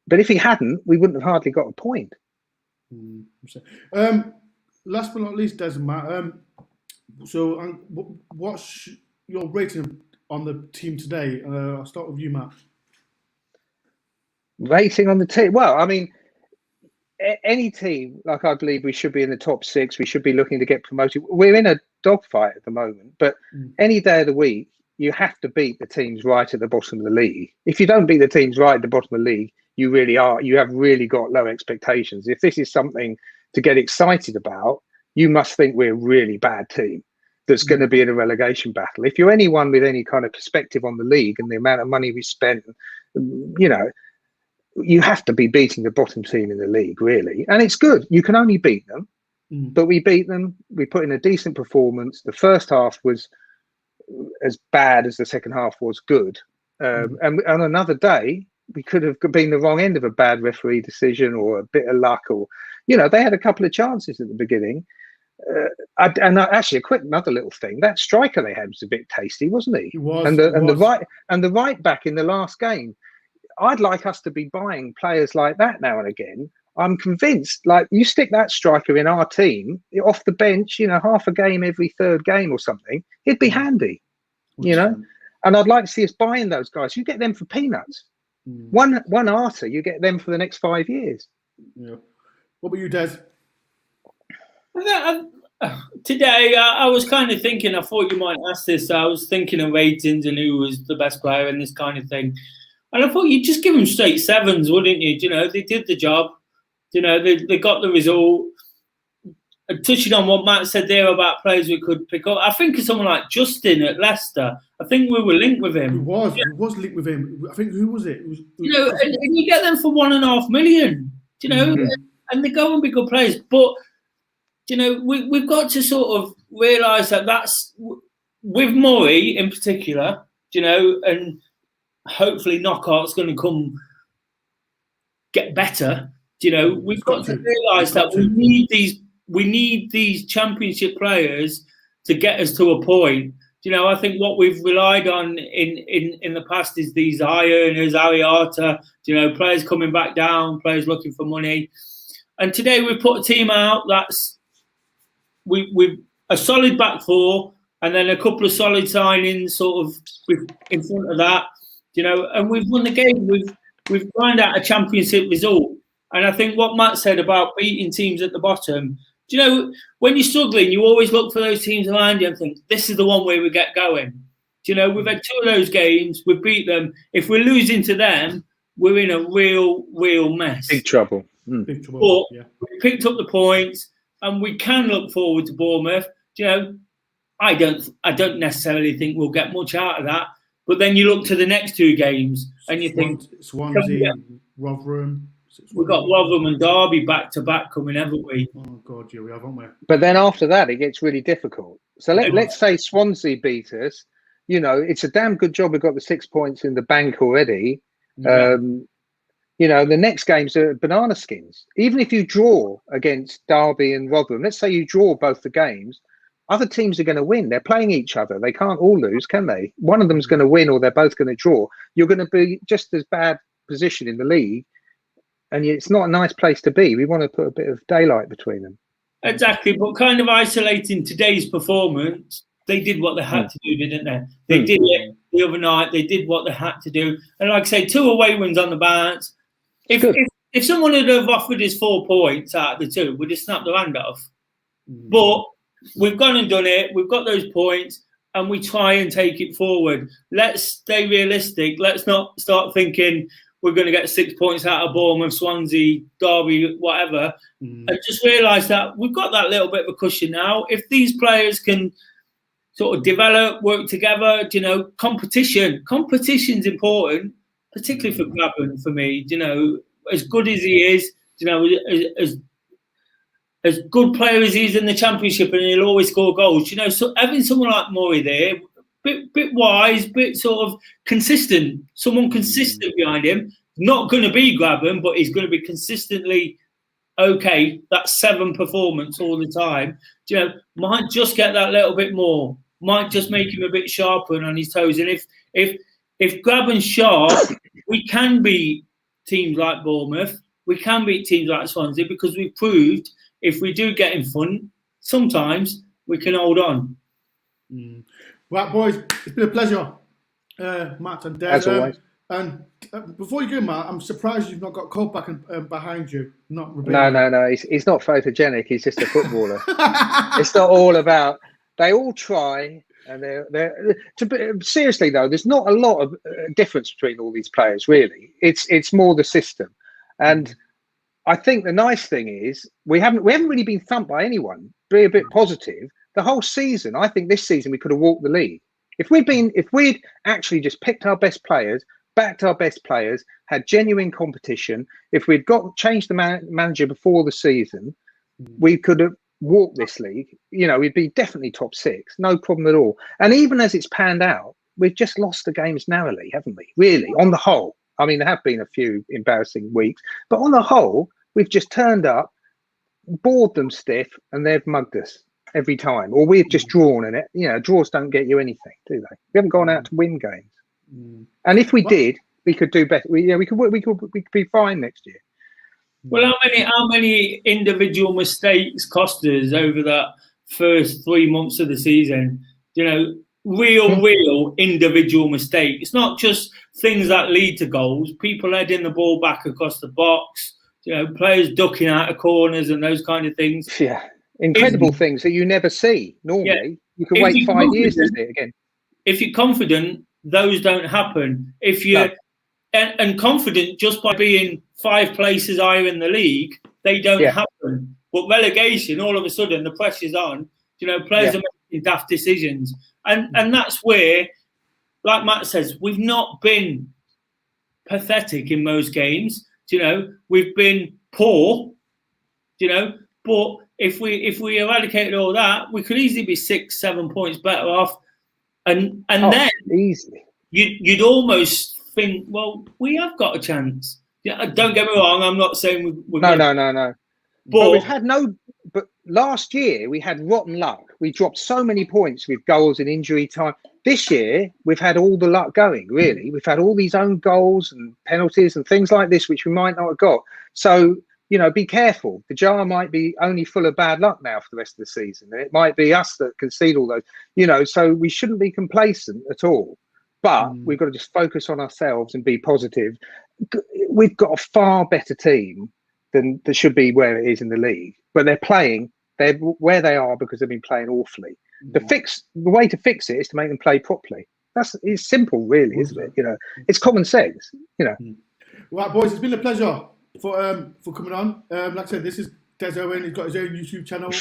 But if he hadn't, we wouldn't have hardly got a point. Last but not least, Desmond, so what's your rating on the team today? I'll start with you, Matt. Rating on the team? Well, I mean, any team, like, I believe we should be in the top 6. We should be looking to get promoted. We're in a dogfight at the moment, but any day of the week, you have to beat the teams right at the bottom of the league. If you don't beat the teams right at the bottom of the league, you have really got low expectations. If this is something to get excited about, you must think we're a really bad team that's going to be in a relegation battle. If you're anyone with any kind of perspective on the league and the amount of money we spent, you know, you have to be beating the bottom team in the league, really. And it's good. You can only beat them, but we beat them. We put in a decent performance. The first half was as bad as the second half was good. And on another day, we could have been the wrong end of a bad referee decision or a bit of luck, or, you know, they had a couple of chances at the beginning. Actually, another little thing, that striker they had was a bit tasty, wasn't he? He was. And the right back in the last game. I'd like us to be buying players like that now and again. I'm convinced, like, you stick that striker in our team off the bench, you know, half a game every third game or something, it'd be handy, you know. And I'd like to see us buying those guys. You get them for peanuts. One Arter, you get them for the next 5 years. Yeah. What about you, Des? Today, I was kind of thinking, I thought you might ask this. I was thinking of ratings and who was the best player and this kind of thing. And I thought you'd just give them straight 7s, wouldn't you? You know, they did the job. You know, they got the result. And touching on what Matt said there about players we could pick up, I think of someone like Justin at Leicester. I think we were linked with him. He was linked with him. I think, who was it? You know, and you get them for $1.5 million. You know, and they go and be good players. But, you know, we've got to sort of realise that that's with Murray in particular. You know, and hopefully Knockout's going to get better. You know, we've got to realise that we need these championship players to get us to a point. You know, I think what we've relied on in the past is these high earners, Ariata, you know, players coming back down, players looking for money. And today we've put a team out that's we've a solid back 4 and then a couple of solid signings sort of in front of that, you know, and we've won the game. We've ground out a championship result. And I think what Matt said about beating teams at the bottom, do you know, when you're struggling, you always look for those teams around you and think, this is the one where we get going. Do you know, we've had 2 of those games, we've beat them. If we're losing to them, we're in a real mess. Big trouble. Big trouble. But we picked up the points and we can look forward to Bournemouth. Do you know, I don't necessarily think we'll get much out of that. But then you look to the next 2 games and you think, Swansea, Rotherham. We've got Rotherham and Derby back to back coming, haven't we? Oh God, yeah, we have, haven't we? But then after that, it gets really difficult. So let's say Swansea beat us. You know, it's a damn good job we've got the 6 points in the bank already. Yeah. You know, the next games are banana skins. Even if you draw against Derby and Rotherham, let's say you draw both the games, other teams are going to win. They're playing each other. They can't all lose, can they? One of them's going to win or they're both going to draw. You're going to be just as bad position in the league. And it's not a nice place to be. We want to put a bit of daylight between them. Exactly, but kind of isolating today's performance, they did what they had to do, didn't they? They did it the other night. They did what they had to do. And like I say, 2 away wins on the bounce. If someone had have offered us 4 points out of the 2, we'd have snapped their hand off. But we've gone and done it. We've got those points. and we try and take it forward. Let's stay realistic. Let's not start thinking we're going to get 6 points out of Bournemouth, Swansea, Derby, whatever, and just realise that we've got that little bit of a cushion now. If these players can sort of develop, work together, you know, competition's important, particularly for Grabban, for me. You know, as good as he is, you know, as good player as he is in the Championship, and he'll always score goals. You know, so having someone like Murray there, bit wise, bit sort of consistent, someone consistent behind him. Not going to be Grabban, but he's going to be consistently okay. That 7 performance all the time. You know, might just get that little bit more. Might just make him a bit sharper and on his toes. And if Grabban's sharp, we can beat teams like Bournemouth. We can beat teams like Swansea, because we've proved if we do get in front, sometimes we can hold on. Right, boys, it's been a pleasure, Matt and Des. As always. And before you go, Matt, I'm surprised you've not got Colback behind you. Not No. He's not photogenic. He's just a footballer. It's not all about. They all try, and they're. Seriously though, there's not a lot of difference between all these players. Really, it's more the system, and I think the nice thing is we haven't really been thumped by anyone. Be a bit positive. The whole season, I think this season we could have walked the league. If we'd actually just picked our best players, backed our best players, had genuine competition, if we'd changed the manager before the season, we could have walked this league. You know, we'd be definitely top 6, no problem at all. And even as it's panned out, we've just lost the games narrowly, haven't we? Really, on the whole. I mean, there have been a few embarrassing weeks, but on the whole, we've just turned up, bored them stiff, and they've mugged us every time. Or we've just drawn, and draws don't get you anything, do they? We haven't gone out to win games. And if we did, we could do better. We could be fine next year. Well, how many individual mistakes cost us over that first 3 months of the season? You know, real individual mistakes. It's not just things that lead to goals. People heading the ball back across the box. You know, players ducking out of corners and those kind of things. Yeah, incredible things that you never see normally. Yeah. You can wait 5 years to see it again. If you're confident, those don't happen. If you're and confident just by being 5 places higher in the league, they don't happen. But relegation, all of a sudden, the pressure's on. You know, players are making daft decisions, and that's where, like Matt says, we've not been pathetic in most games. You know, we've been poor. You know, but if we eradicated all that, we could easily be 6-7 points better off, and then easily you'd almost think, well, we have got a chance. Yeah, don't get me wrong. I'm not saying we're no. But we've had no. But last year we had rotten luck. We dropped so many points with goals in injury time. This year we've had all the luck going. Really, we've had all these own goals and penalties and things like this, which we might not have got. So you know, be careful. The jar might be only full of bad luck now for the rest of the season, and it might be us that concede all those. You know, so we shouldn't be complacent at all. But we've got to just focus on ourselves and be positive. We've got a far better team than there should be where it is in the league. But they're where they are because they've been playing awfully. The way to fix it is to make them play properly. It's simple, really, isn't it? You know, it's common sense. You know. Right, boys, it's been a pleasure for coming on. Like I said, this is Des Owen. He's got his own YouTube channel.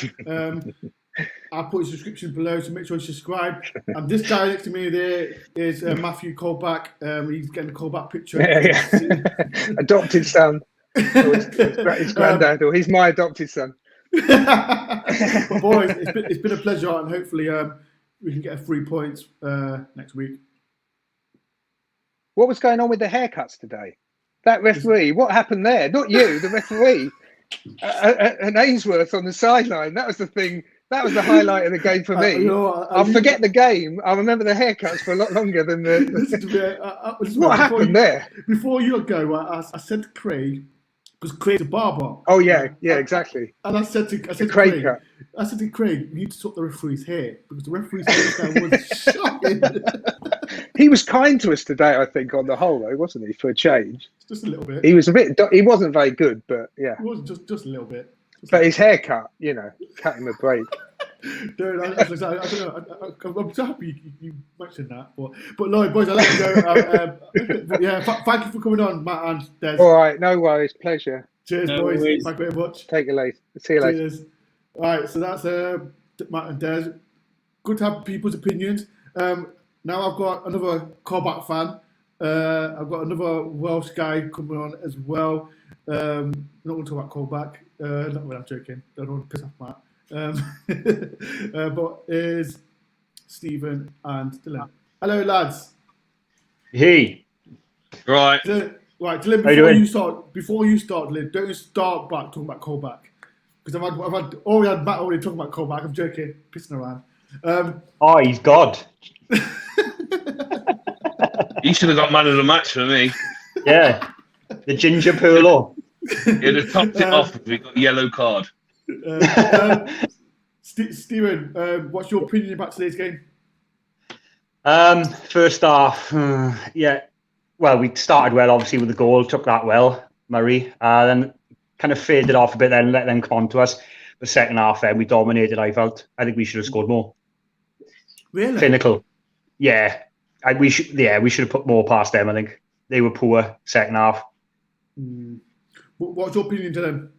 I'll put his description below, so make sure you subscribe. And this guy next to me there is Matthew Colback. He's getting a Colback picture. Adopted son. His granddad, or he's my adopted son. But boys, it's been a pleasure, and hopefully we can get 3 points next week. What was going on with the haircuts today? That referee, what happened there? Not you, the referee. And Ainsworth on the sideline. That was the thing. That was the highlight of the game for me. I'll forget the game. I'll remember the haircuts for a lot longer than the. What happened there? Before you go, I said to Craig, because Craig's a barber. Oh yeah, exactly. And I said to Craig, you need to sort the referee's hair, because the referee's hair was shocking. He was kind to us today, I think, on the whole, though, wasn't he? For a change, just a little bit. He was a bit. He wasn't very good, but yeah. It wasn't just a little bit. But his haircut, you know, cut him a break. No, I don't know. I'm so happy you mentioned that. But Lloyd, boys, I'll let you go. But yeah, thank you for coming on, Matt and Des. All right, no worries, pleasure. Cheers, No boys. worries. Thank you very much. Take it later. See you later. Cheers. All right, so that's Matt and Des. Good to have people's opinions. Now I've got another Colback fan. I've got another Welsh guy coming on as well. Not going to talk about Colback. Not when I'm joking. I don't want to piss off Matt. But is Stephen and Dylan. Hello, lads. Hey. Right. Right, Dylan. Before you start, Dylan, don't start back talking about Colback because I've had Matt already talking about Colback. I'm joking, pissing around. Oh, he's God. He should have got man of the match for me. Yeah. The ginger Perlo. He'd have topped it off if we got a yellow card. Stephen, what's your opinion about today's game? First half, yeah. Well, we started well, obviously, with the goal. Took that well, Murray. Then kind of faded off a bit then, let them come on to us. The second half, then, we dominated, I felt. I think we should have scored more. Really? Clinical. Yeah. We should have put more past them, I think. They were poor second half. What's your opinion to them?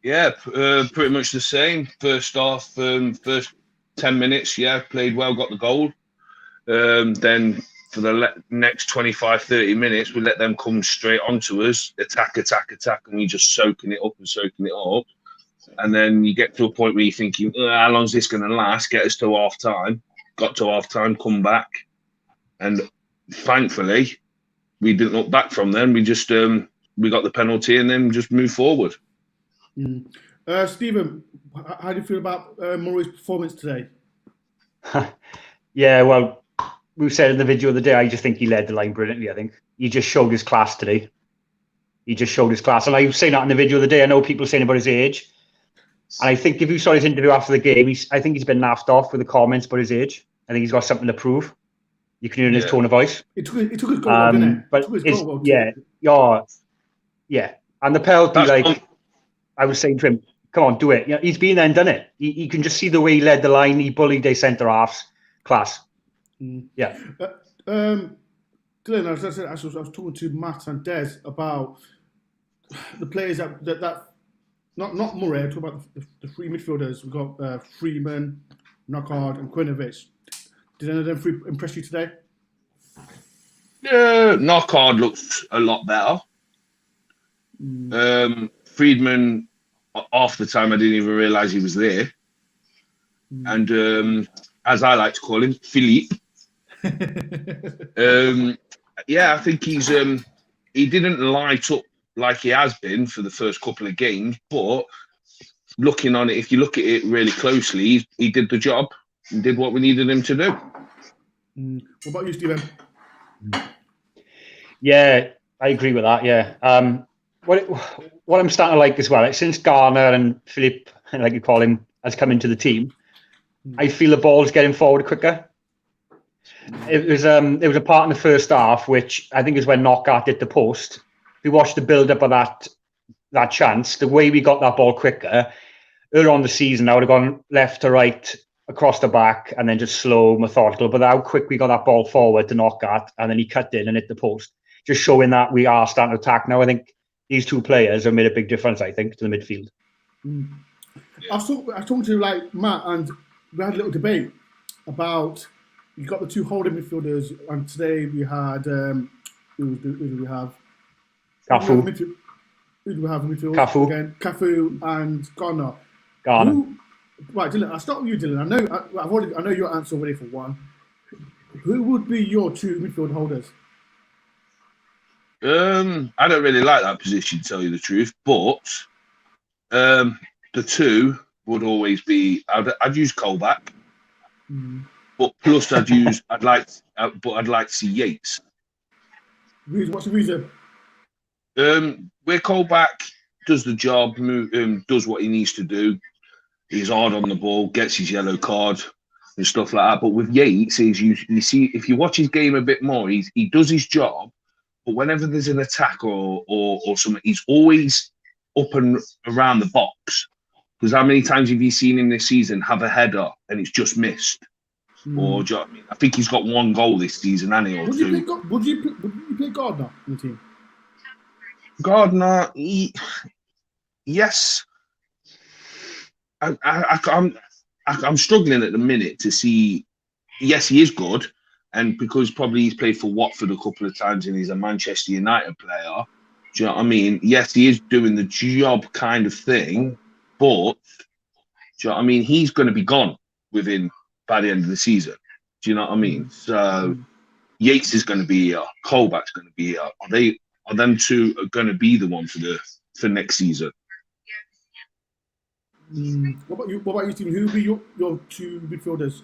Yeah, pretty much the same. First half, first 10 minutes, yeah, played well, got the goal. Then for the next 25, 30 minutes, we let them come straight onto us, attack, and we just soaking it up. And then you get to a point where you're thinking, how long is this going to last? Get us to half time. Got to half time, come back. And thankfully, we didn't look back from then. We just we got the penalty and then just moved forward. Stephen, how do you feel about Murray's performance today? Yeah, well, we said in the video of the day, I just think he led the line brilliantly, I think. He just showed his class today. And I was saying that in the video of the day. I know people saying about his age. And I think if you saw his interview after the game, I think he's been laughed off with the comments about his age. I think he's got something to prove. You can hear in his tone of voice. It took his goal, didn't it? But yeah. And the penalty, I was saying to him, come on, do it. You know, he's been there and done it. You can just see the way he led the line. He bullied their centre-halves. Class. Yeah. Dylan, as I said, I was talking to Matt and Des about the players that not Murray, I'm talking about the three midfielders. We've got Freeman, Knockhard, and Quinovich. Did any of them three impress you today? Yeah, Knockhard looks a lot better. Friedman, half the time I didn't even realise he was there. And as I like to call him, Philippe. Yeah, I think he didn't light up like he has been for the first couple of games, but looking on it, if you look at it really closely, he did the job and did what we needed him to do. What about you, Stephen? Yeah, I agree with that. Yeah. What I'm starting to like as well, since Garner and Philippe, like you call him, has come into the team, I feel the ball's getting forward quicker. There was a part in the first half which I think is when Knockhart hit the post. If you watch the build-up of that chance, the way we got that ball quicker, earlier on the season, I would have gone left to right, across the back, and then just slow, methodical. But how quick we got that ball forward to Knockhart, and then he cut in and hit the post. Just showing that we are starting to attack now. I think these two players have made a big difference, I think, to the midfield. I was talking to like Matt, and we had a little debate about, you got the two holding midfielders, and today we had who do we have? Cafu. Who do we have in midfield? Cafu. Again, Cafu and Garner. Right, Dylan. I'll start with you, Dylan. I know your answer already for one. Who would be your two midfield holders? I don't really like that position, to tell you the truth, but the two would always be. I'd use Colback, but plus I'd like to see Yates. What's the reason? Where Colback does the job, does what he needs to do. He's hard on the ball, gets his yellow card and stuff like that. But with Yates, you see, if you watch his game a bit more, he does his job. But whenever there's an attack or something, he's always up and around the box. Because how many times have you seen him this season have a header and it's just missed? Or do you know what I mean? I think he's got 1 goal this season, and he or Would two. you play Gardner in the team? Gardner, yes. I'm struggling at the minute to see. Yes, he is good, and because probably he's played for Watford a couple of times and he's a Manchester United player. Do you know what I mean? Yes, he is doing the job kind of thing, but do you know what I mean? He's going to be gone by the end of the season. Do you know what I mean? So Yates is going to be here. Colback's going to be here. Are them two going to be the one for next season? What about you, team? Who will be your 2 midfielders?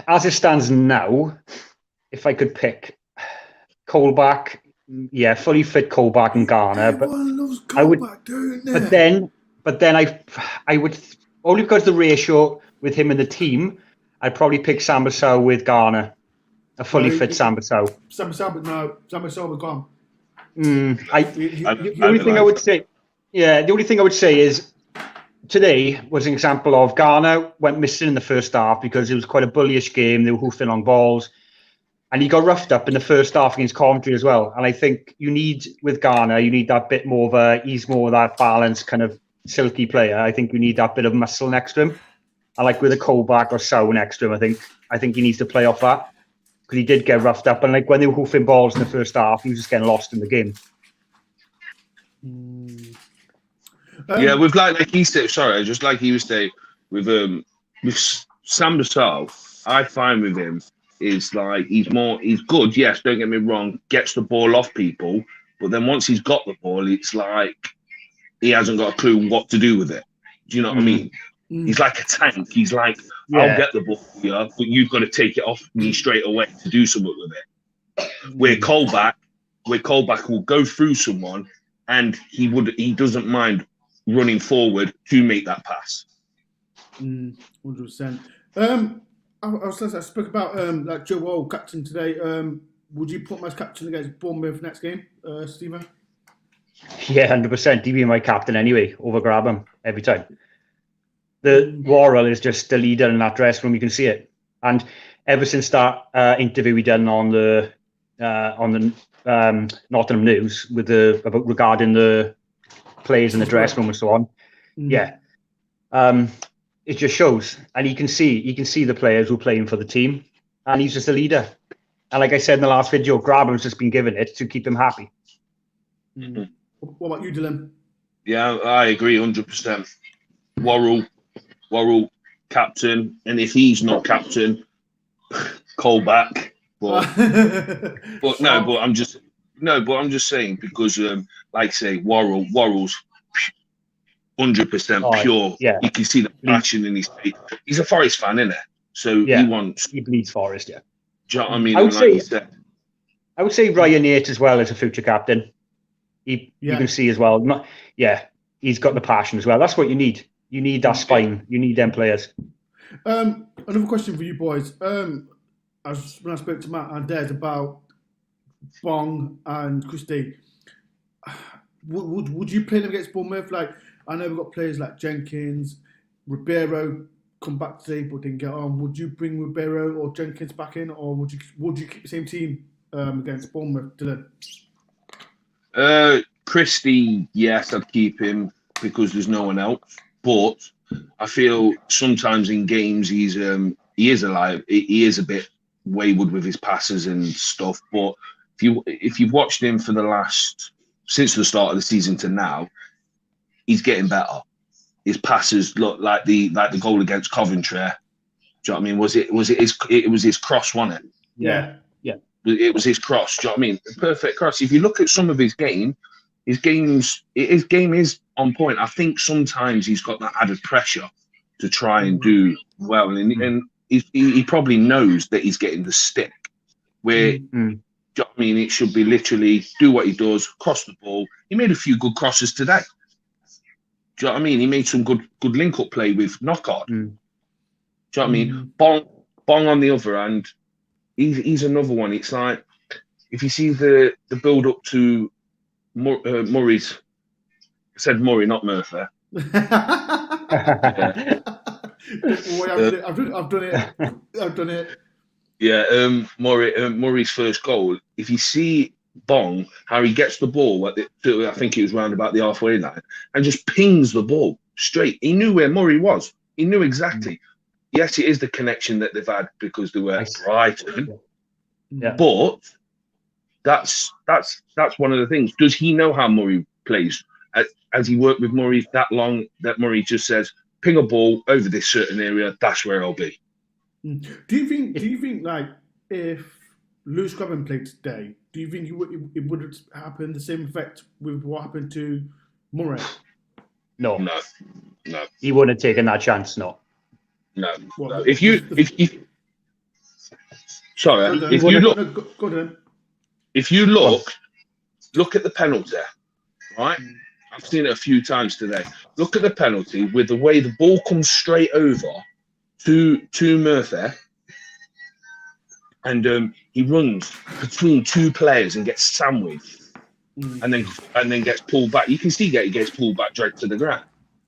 As it stands now, if I could pick Colback, fully fit Colback and Garner, but Everyone loves Colback, I would. don't they? But then I would, only because the ratio with him in the team, I'd probably pick Sambasau with Garner, a fully fit Sambasau. Sambasau was gone. The only thing I would say is today was an example of Garner went missing in the first half because it was quite a bullyish game. They were hoofing long balls. And he got roughed up in the first half against Coventry as well. And I think with Garner, you need that bit more of he's more of that balanced kind of silky player. I think you need that bit of muscle next to him. I like with a Colback or Sow next to him, I think he needs to play off that. Because he did get roughed up. And like when they were hoofing balls in the first half, he was just getting lost in the game. Yeah, with like he said, sorry, just like he was saying, with Sambasau, I find with him is like he's good, yes, don't get me wrong, gets the ball off people, but then once he's got the ball, it's like he hasn't got a clue what to do with it. Do you know what I mean? He's like a tank. He's like, I'll get the ball here, but you've got to take it off me straight away to do something with it. Where Colback will go through someone and he doesn't mind running forward to make that pass. 100%. I spoke about like Joe Wall, captain today. Would you put him as captain against Bournemouth next game, Stephen? Yeah, 100%. He'd be my captain anyway. Grab him every time. The Worrell is just the leader in that dressing room. You can see it. And ever since that interview we done on the Nottingham News regarding the players in the dressing room and so on, it just shows, and you can see the players who are playing for the team, and he's just a leader. And like I said in the last video, Graben's just been given it to keep him happy. What about you, Dylan? Yeah, I agree 100%. Worrell, captain, and if he's not captain, Colback. But I'm just saying because, like say, Worrell's 100% pure. Yeah. You can see the passion in his face. He's a Forest fan, isn't it? So he bleeds Forest. Yeah. Do you know what I mean? I would say Ryan Yates as well as a future captain. You can see as well. He's got the passion as well. That's what you need. You need that spine. You need them players. Another question for you boys. When I spoke to Matt and Des about Bong and Christie, would you play them against Bournemouth? Like, I know we've got players like Jenkins, Ribeiro come back today but didn't get on. Would you bring Ribeiro or Jenkins back in, or would you keep the same team against Bournemouth, Dylan? Christie, yes, I'd keep him because there's no one else. But I feel sometimes in games he is alive. He is a bit wayward with his passes and stuff. But if you've watched him for since the start of the season to now, he's getting better. His passes look like the goal against Coventry. Do you know what I mean? It was his cross, wasn't it? Yeah. It was his cross. Do you know what I mean? The perfect cross. If you look at some of his game is on point. I think sometimes he's got that added pressure to try and do well, and he probably knows that he's getting the stick. Where, do you know what I mean? It should be literally do what he does, cross the ball. He made a few good crosses today. Do you know what I mean? He made some good link-up play with Knockout. Do you know what I mean? Bong on the other hand, he's another one. It's like, if you see the build-up to Murray's said Murray, not Murphy. I've done it. Yeah, Murray's first goal. If you see Bong, how he gets the ball I think it was round about the halfway line, and just pings the ball straight. He knew where Murray was. He knew exactly. Yes, it is the connection that they've had because they were Brighton. Yeah. But that's one of the things. Does he know how Murray plays? Has he worked with Murray that long that Murray just says, ping a ball over this certain area, that's where I'll be? Do you think like if Lewis Grabban played today, do you think it would have happened the same effect with what happened to Murray? No. He wouldn't have taken that chance. No. What, If you look at the penalty, right? I've seen it a few times today. Look at the penalty with the way the ball comes straight over to Murphy, and he runs between two players and gets sandwiched, and then gets pulled back. You can see he gets pulled back, dragged to the ground.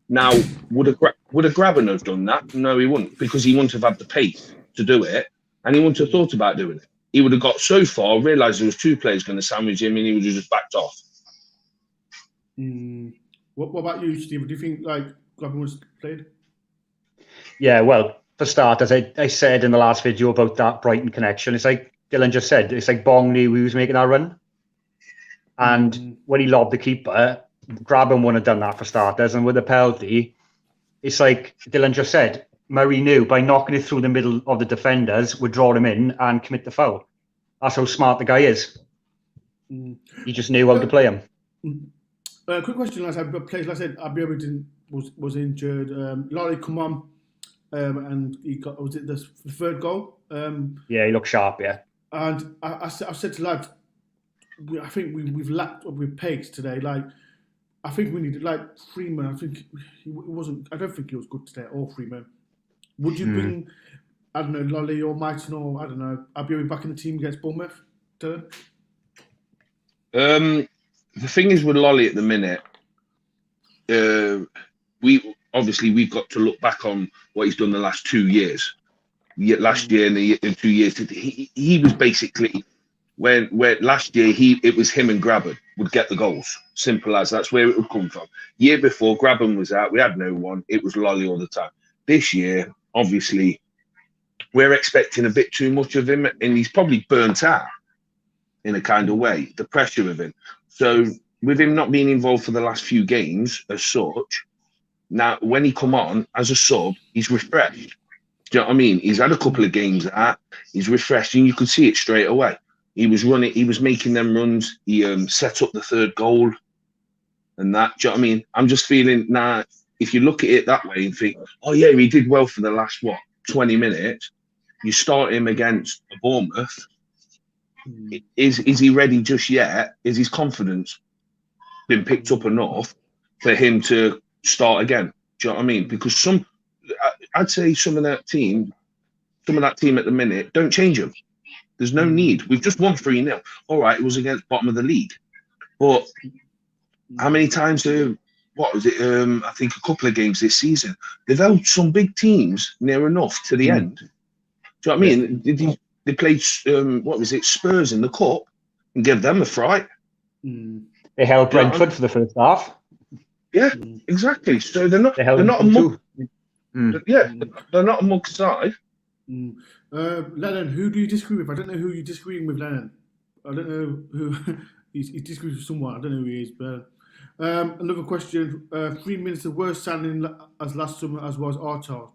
Now, would a Grabban have done that? No, he wouldn't, because he wouldn't have had the pace to do it, and he wouldn't have thought about doing it. He would have got so far, realised there was two players going to sandwich him, and he would have just backed off. What about you, Steve? Do you think like Grabban was played? Yeah, well, for starters, I said in the last video about that Brighton connection. It's like Dylan just said. It's like Bong knew he was making that run, and when he lobbed the keeper, Grabban wouldn't have done that for starters. And with the penalty, it's like Dylan just said, Murray knew by knocking it through the middle of the defenders would draw him in and commit the foul. That's how smart the guy is. He just knew how to play him. Quick question, lads. Players, like I said, Abiyabi was injured. Lolly come on, and he got, was it the third goal? Yeah, he looked sharp, yeah. And I said to lads, I think we've lacked with pace today. Like, I think we needed like Freeman. I think he wasn't. I don't think he was good today, or Freeman. Would you bring, I don't know, Lolly or Mighton or I don't know, Abiyabi back in the team against Bournemouth? Dylan? The thing is with Lolly at the minute, we've got to look back on what he's done the last 2 years. Last year and 2 years, he was basically when last year it was him and Grabban would get the goals. Simple as that's where it would come from. Year before Grabban was out, we had no one. It was Lolly all the time. This year, obviously, we're expecting a bit too much of him, and he's probably burnt out in a kind of way. The pressure of him. So with him not being involved for the last few games as such, now when he come on as a sub, he's refreshed. Do you know what I mean? He's had a couple of games at, he's refreshed, and you could see it straight away. He was running, he was making them runs. He set up the third goal, and that. Do you know what I mean? I'm just feeling now. If you look at it that way and think, oh yeah, he did well for the last 20 minutes. You start him against a Bournemouth. Is he ready just yet? Is his confidence been picked up enough for him to start again? Do you know what I mean? Because I'd say some of that team at the minute, don't change them. There's no need. We've just won 3-0. All right, it was against bottom of the league, but how many times? What was it? I think a couple of games this season. They've held some big teams near enough to the end. Do you know what I mean? They played what was it? Spurs in the cup and gave them a fright. They held Brentford for the first half. Yeah, exactly. So they're not a mug. Yeah, they're not a mug side. Lennon, who do you disagree with? I don't know who you're disagreeing with, Lennon. I don't know who he's disagreeing with someone. I don't know who he is, but another question. 3 minutes the worst signing as last summer as was Artar.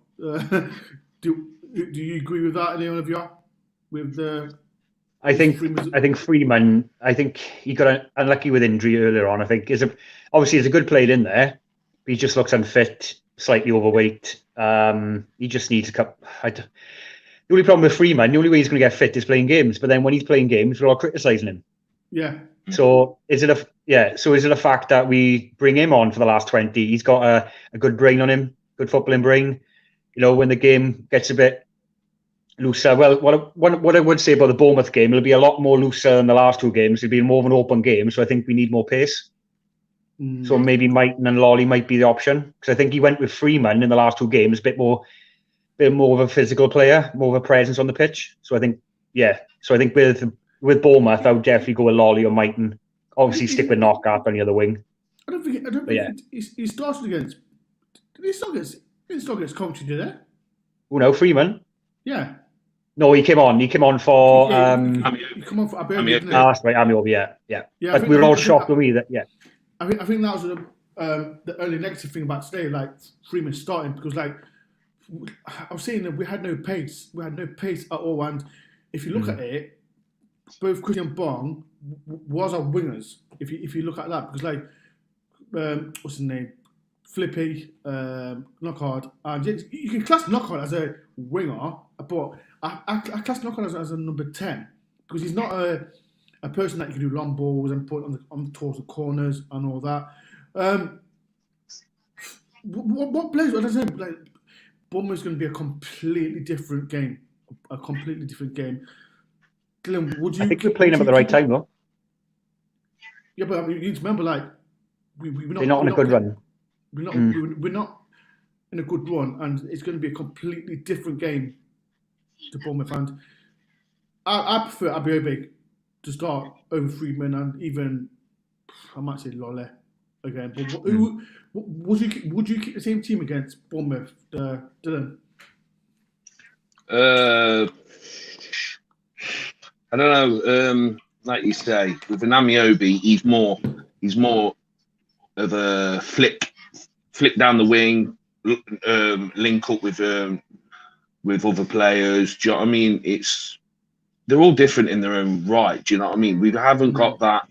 Do you agree with that? Anyone of you? With the I think Freeman. I think he got unlucky with injury earlier on. I think obviously he's a good player in there, but he just looks unfit, slightly overweight. He just needs a cup. The only problem with Freeman, the only way he's going to get fit is playing games. But then when he's playing games, we're all criticising him. Yeah. So is it a fact that we bring him on for the last 20? He's got a good brain on him, good footballing brain. You know, when the game gets a bit looser. Well, what I would say about the Bournemouth game, it'll be a lot more looser than the last two games. It'll be more of an open game, so I think we need more pace. So maybe Mighton and Lolly might be the option, because I think he went with Freeman in the last 2 games, a bit more of a physical player, more of a presence on the pitch. So I think, with Bournemouth, I would definitely go with Lolly or Mighton. Obviously, stick with Knockaert on the other wing. I don't think he started against. Did he start against Coventry, did he? Oh no, Freeman. Yeah. No, he came on. He came on for. He come on for Abbey, didn't he? That's right, Amiobia. Yeah. Like we were all shocked with me that. Yeah. I think that was the only negative thing about today, like Freeman starting, because like I was saying that we had no pace. We had no pace at all, and if you look at it, both Christian Bong was our wingers. If you look at that, because like what's his name, Flippy, Knockaert, and you can class Knockaert as a winger, but I class Knockaert as a number 10 because he's not a person that you can do long balls and put on towards the corners and all that. What plays? I don't know. Like Bournemouth's going to be a completely different game. A completely different game. Dylan, would you? I think we're playing him at the right time, though. Yeah, but I mean, you need to remember, like we're not on a good run. We're not in a good run, and it's going to be a completely different game to Bournemouth. And I prefer Abbey to start over Freeman and even I might say Lolle again. But would you keep the same team against Bournemouth, Dylan? I don't know. Like you say, with an Amiobi, he's more of a flick down the wing, link up with other players. Do you know what I mean? They're all different in their own right. Do you know what I mean? We haven't got that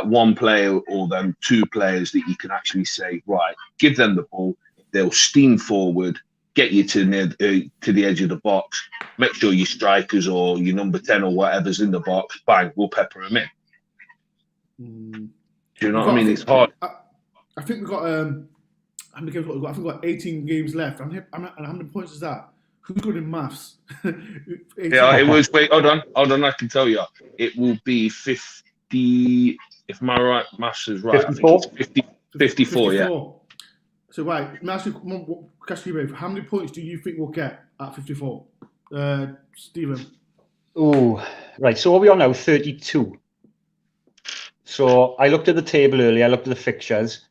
one player or them 2 players that you can actually say, right, give them the ball, they'll steam forward, get you to the edge of the box, make sure your strikers or your number 10 or whatever's in the box, bang, we'll pepper them in. Do you know what I mean? It's hard. I think we've got how many games have we got? I think we've got 18 games left. And how many points is that? Who's good in maths? Yeah, it was. Wait, hold on. I can tell you, it will be 50. If my maths is right, 54. 54. Yeah. So right, let me ask you, how many points do you think we'll get at 54? Stephen. Oh, right. So what are we on now? 32. So I looked at the table earlier. I looked at the fixtures.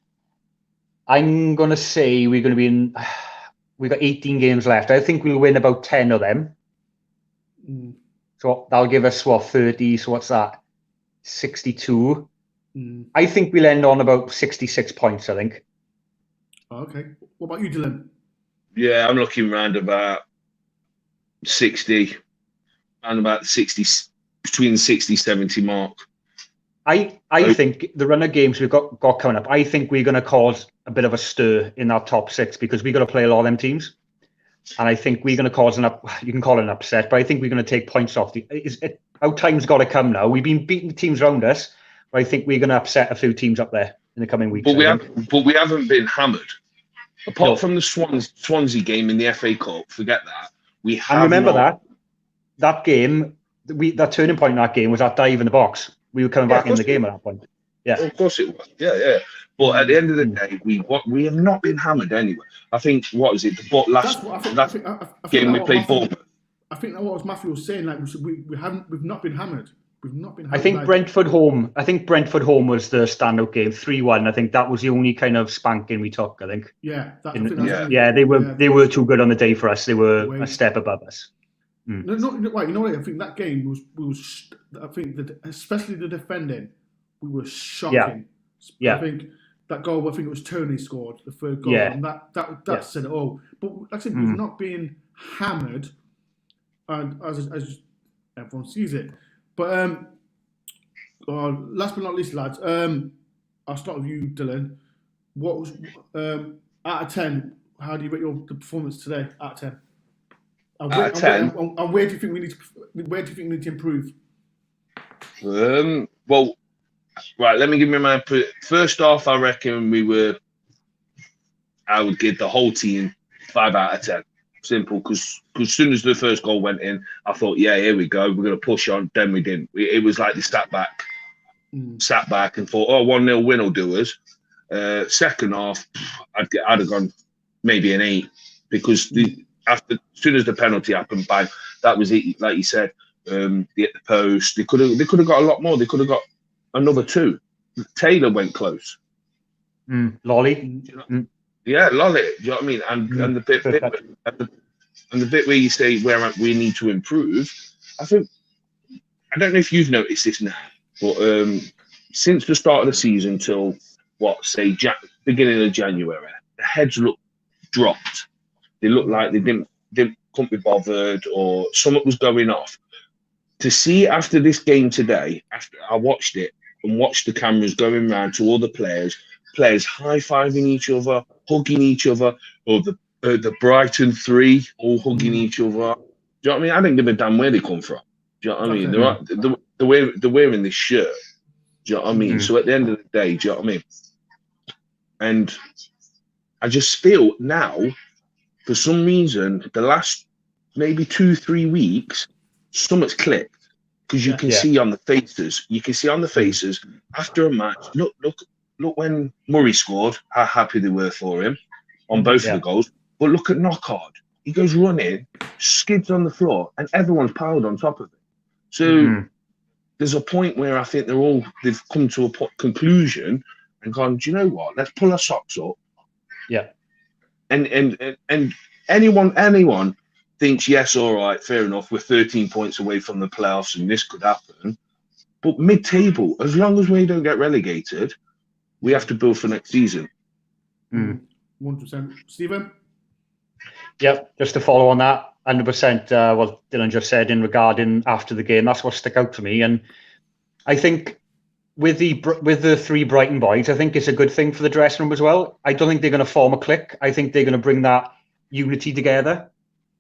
I'm going to say we're going to be in. We've got 18 games left. I think we'll win about 10 of them. So that'll give us, 30? So what's that? 62. I think we'll end on about 66 points, I think. Okay. What about you, Dylan? Yeah, I'm looking around about 60. Around about 60, between 60, 70 mark. I think the run of games we've got coming up, I think we're going to cause a bit of a stir in that top 6 because we've got to play a lot of them teams. And I think we're going to cause you can call it an upset, but I think we're going to take points off. Our time's got to come now. We've been beating the teams around us, but I think we're going to upset a few teams up there in the coming weeks. But we haven't been hammered. Apart from the Swansea game in the FA Cup, forget that. We have. And remember that game, that turning point in that game was that dive in the box. We were coming back in the game at that point. Yeah, of course it was. Yeah. But at the end of the day, we have not been hammered anyway. I think what was it? The last game we played Bournemouth. I think that what Matthew was saying. Like we've not been hammered. We've not been hammered. I think Brentford home was the standout game, 3-1. I think that was the only kind of spanking we took. I think. Yeah. They were too good on the day for us. They were a step above us. No, right. You know what? I think that game was. I think that especially the defending, we were shocking. Yeah. I think that goal. I think it was Tony scored the third goal, and that said it all. But like I said, we've not been hammered, and as everyone sees it. But last but not least, lads, I'll start with you, Dylan. What was out of 10? How do you rate the performance today? Out of 10. Out of 10. And where do you think we need to improve? Well, right. Let me give you my input. First off, I reckon I would give the whole team 5 out of 10. Simple, because as soon as the first goal went in, I thought, yeah, here we go. We're going to push on. Then we didn't. It was like they sat back and thought, 1-0 win will do us. Second half, I'd have gone maybe an 8 because as soon as the penalty happened, bang, that was it. Like you said, they hit the post. They could have got a lot more. They could have got another 2. Taylor went close. Lolly. Yeah, Lolly. Do you know what I mean? And the bit where you say where we need to improve, I think I don't know if you've noticed this now, but since the start of the season till beginning of January, the heads look dropped. They look like they couldn't be bothered, or something was going off. To see after this game today, after I watched it and watched the cameras going round to all the players high-fiving each other, hugging each other, or the Brighton 3 all hugging each other. Do you know what I mean? I don't give a damn where they come from. Do you know what I mean? They're wearing this shirt. Do you know what I mean? So at the end of the day, do you know what I mean? And I just feel now, for some reason, the last maybe 2-3 weeks, something's clicked. Because you can see on the faces. You can see on the faces after a match. Look when Murray scored, how happy they were for him on both of the goals. But look at Knockhard. He goes running, skids on the floor, and everyone's piled on top of it. So there's a point where I think they've come to a conclusion and gone, do you know what? Let's pull our socks up. Yeah. And anyone thinks, yes, all right, fair enough. We're 13 points away from the playoffs and this could happen. But mid-table, as long as we don't get relegated, we have to build for next season. 100%. Stephen? Yep, just to follow on that, 100% what Dylan just said in regarding after the game, that's what stuck out for me. And I think with the 3 Brighton boys, I think it's a good thing for the dressing room as well. I don't think they're going to form a clique. I think they're going to bring that unity together.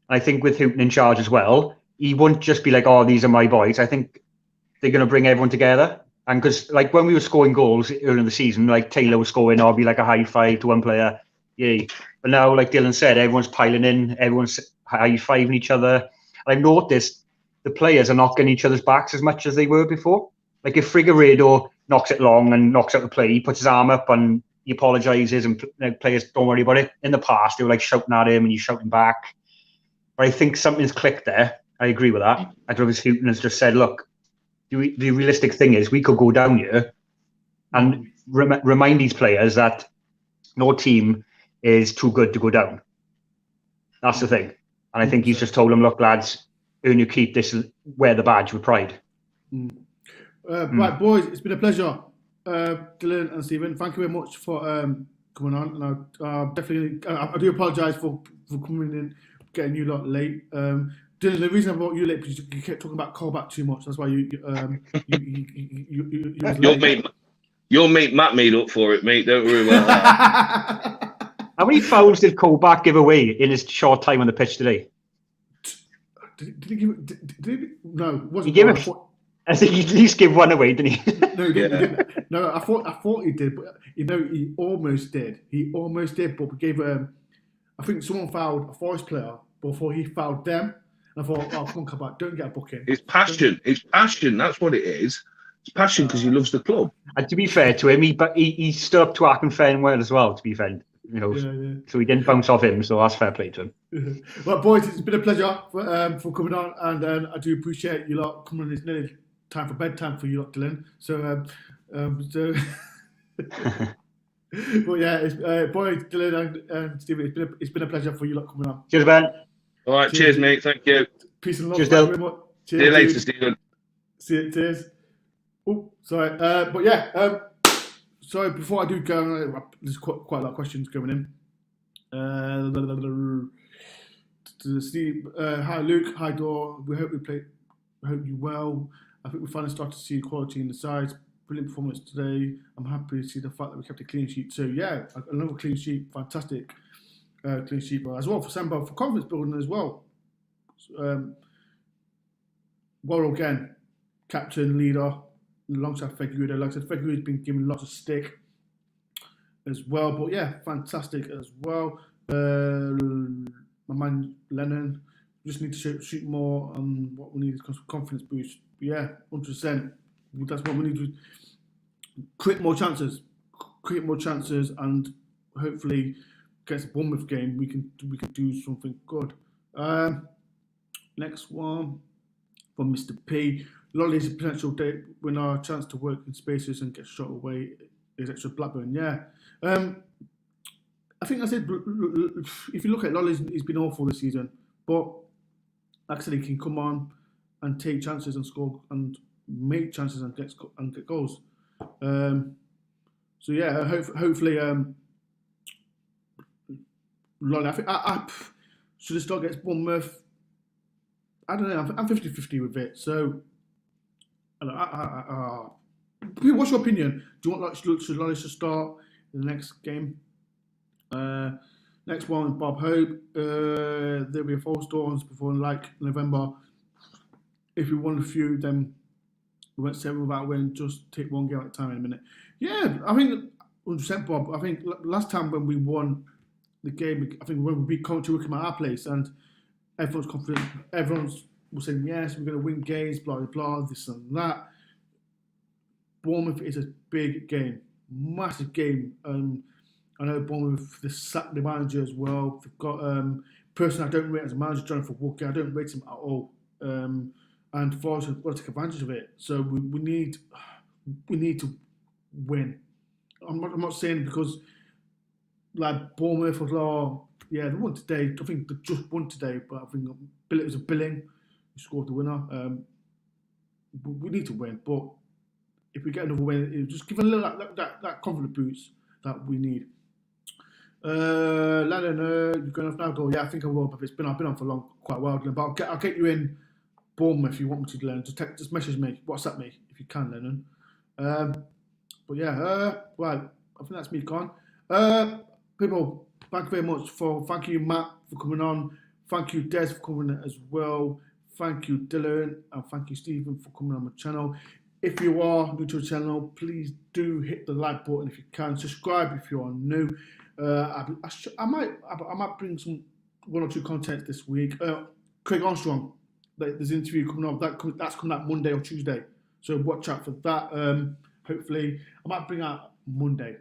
And I think with Houghton in charge as well, he won't just be like, oh, these are my boys. I think they're going to bring everyone together. And because like when we were scoring goals early in the season, like Taylor was scoring, I'll be like a high five to one player. Yay. But now, like Dylan said, everyone's piling in, everyone's high-fiving each other. And I've noticed the players are not getting each other's backs as much as they were before. Like if Figueiredo knocks it long and knocks out the play, he puts his arm up and he apologises and players don't worry about it. In the past, they were like shouting at him and he's shouting back. But I think something's clicked there. I agree with that. I don't know if Houghton has just said, look, the realistic thing is we could go down here and remind these players that no team is too good to go down. That's the thing. And I think he's just told them, look, lads, earn your keep. This is wear the badge with pride. Right, boys, it's been a pleasure. Dylan and Stephen, thank you very much for coming on. And I do apologise for coming in, getting you lot late. Dylan, the reason I brought you late because you kept talking about callback too much. That's why you was late. Your mate Matt made up for it, mate. Don't worry about that. How many fouls did Colback give away in his short time on the pitch today? Did he give it? Did he? No, it wasn't. He gave it. I think he at least gave one away, didn't he? No, he didn't. He didn't. No, I thought he did, but he almost did. But we gave I think someone fouled a Forest player before he fouled them. And I thought, oh, come on, Colback, don't get a booking. It's passion. It's passion. That's what it is. It's passion because he loves the club. And to be fair to him, he stood up to Akinfenwell as well. To be fair, so he didn't bounce off him. So that's fair play to him. Well, boys, it's been a pleasure for coming on, and I do appreciate you lot coming on. It's nearly time for bedtime for you lot, Dylan. So, but yeah, boys, Dylan and Stephen, it's been a pleasure for you lot coming on. Cheers, Ben. All right, cheers, mate. Thank you. Peace and love. Cheers, Dylan. Dylan. Very much. See you later, Stephen. See you. Cheers. Oh, sorry. But yeah. So before I do go, there's quite a lot of questions coming in. Steve, hi Luke, hi Dor. We hope you well. I think we finally started to see quality in the sides. Brilliant performance today. I'm happy to see the fact that we kept a clean sheet. So yeah, another clean sheet, fantastic clean sheet as well for Samba for confidence building as well. Well again, captain, leader. Alongside Figueiredo, like I said, Figueiredo's been given lots of stick as well, but yeah, fantastic as well. My man Lennon, just need to shoot more. What we need is confidence boost. But yeah, 100%. That's what we need to create more chances. create more chances, and hopefully against the Bournemouth game we can do something good. Next one from Mr. P. Lolly's potential day when our chance to work in spaces and get shot away is extra Blackburn. Yeah. I think I said, if you look at Lolly, he's been awful this season, but actually he can come on and take chances and score and make chances and get goals. So yeah, hopefully Lolly. I think I should have started against Bournemouth. I don't know. I'm 50-50 with it. So, what's your opinion? Do you want should Lolly start in the next game? Next one, Bob Hope. There'll be 4 storms before November. If we won a few, then we went 7 without winning. Just take one game at a time in a minute. Yeah, I think 100% Bob. I think last time when we won the game, I think when we beat Coventry, Wycombe at our place, and everyone's confident. Everyone's was saying yes, we're going to win games, blah blah blah, this and that. Bournemouth is a big game, massive game. I know Bournemouth, they sacked the manager as well. They've got person I don't rate as a manager, Jonathan Walker. I don't rate him at all. And Forest have got to take advantage of it. So we need to win. I'm not saying because like Bournemouth they won today. I think they just won today, but I think it was a Billing who scored the winner. We need to win, but if we get another win, it'll just give a little that confident boost that we need. Lennon, you're going off now? Go. Yeah, I think I will. But I've been on for quite a while. But I'll get you in Bournemouth if you want me to, Lennon. Just message me, WhatsApp me if you can, Lennon. But yeah, right. I think that's me gone. People, thank you very much thank you Matt for coming on. Thank you Des for coming in as well. Thank you Dylan and thank you Stephen for coming on my channel. If you are new to the channel, please do hit the like button if you can. Subscribe if you are new. I might bring some 1 or 2 content this week. Craig Armstrong, there's an interview coming up. That's coming out Monday or Tuesday. So watch out for that. Hopefully, I might bring out Monday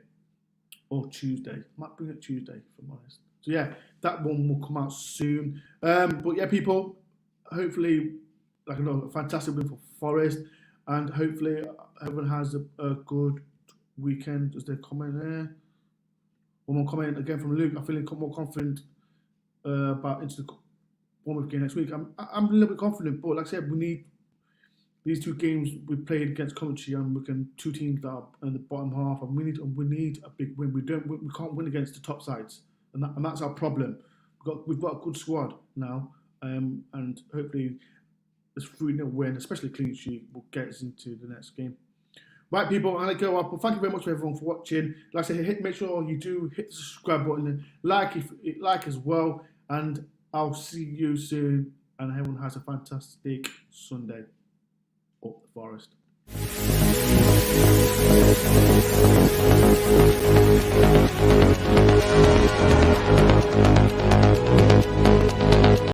or Tuesday. I might bring it Tuesday, if I'm honest. So yeah, that one will come out soon. But yeah, people, hopefully, a fantastic win for Forest. And hopefully everyone has a good weekend as they comment there. One more comment again from Luke. I'm feeling more confident about into the Bournemouth game next week. I'm a little bit confident, but like I said, we need these 2 games we played against Coventry, and we can 2 teams that are in the bottom half, and we need a big win. We can't win against the top sides, and that's our problem. We've got a good squad now, and hopefully this 3-0 win, especially clean sheet, will get us into the next game. Right, people, I'm going to go up. Well, thank you very much for everyone for watching. Like I said, make sure you do hit the subscribe button and like as well. And I'll see you soon. And everyone has a fantastic Sunday up the Forest.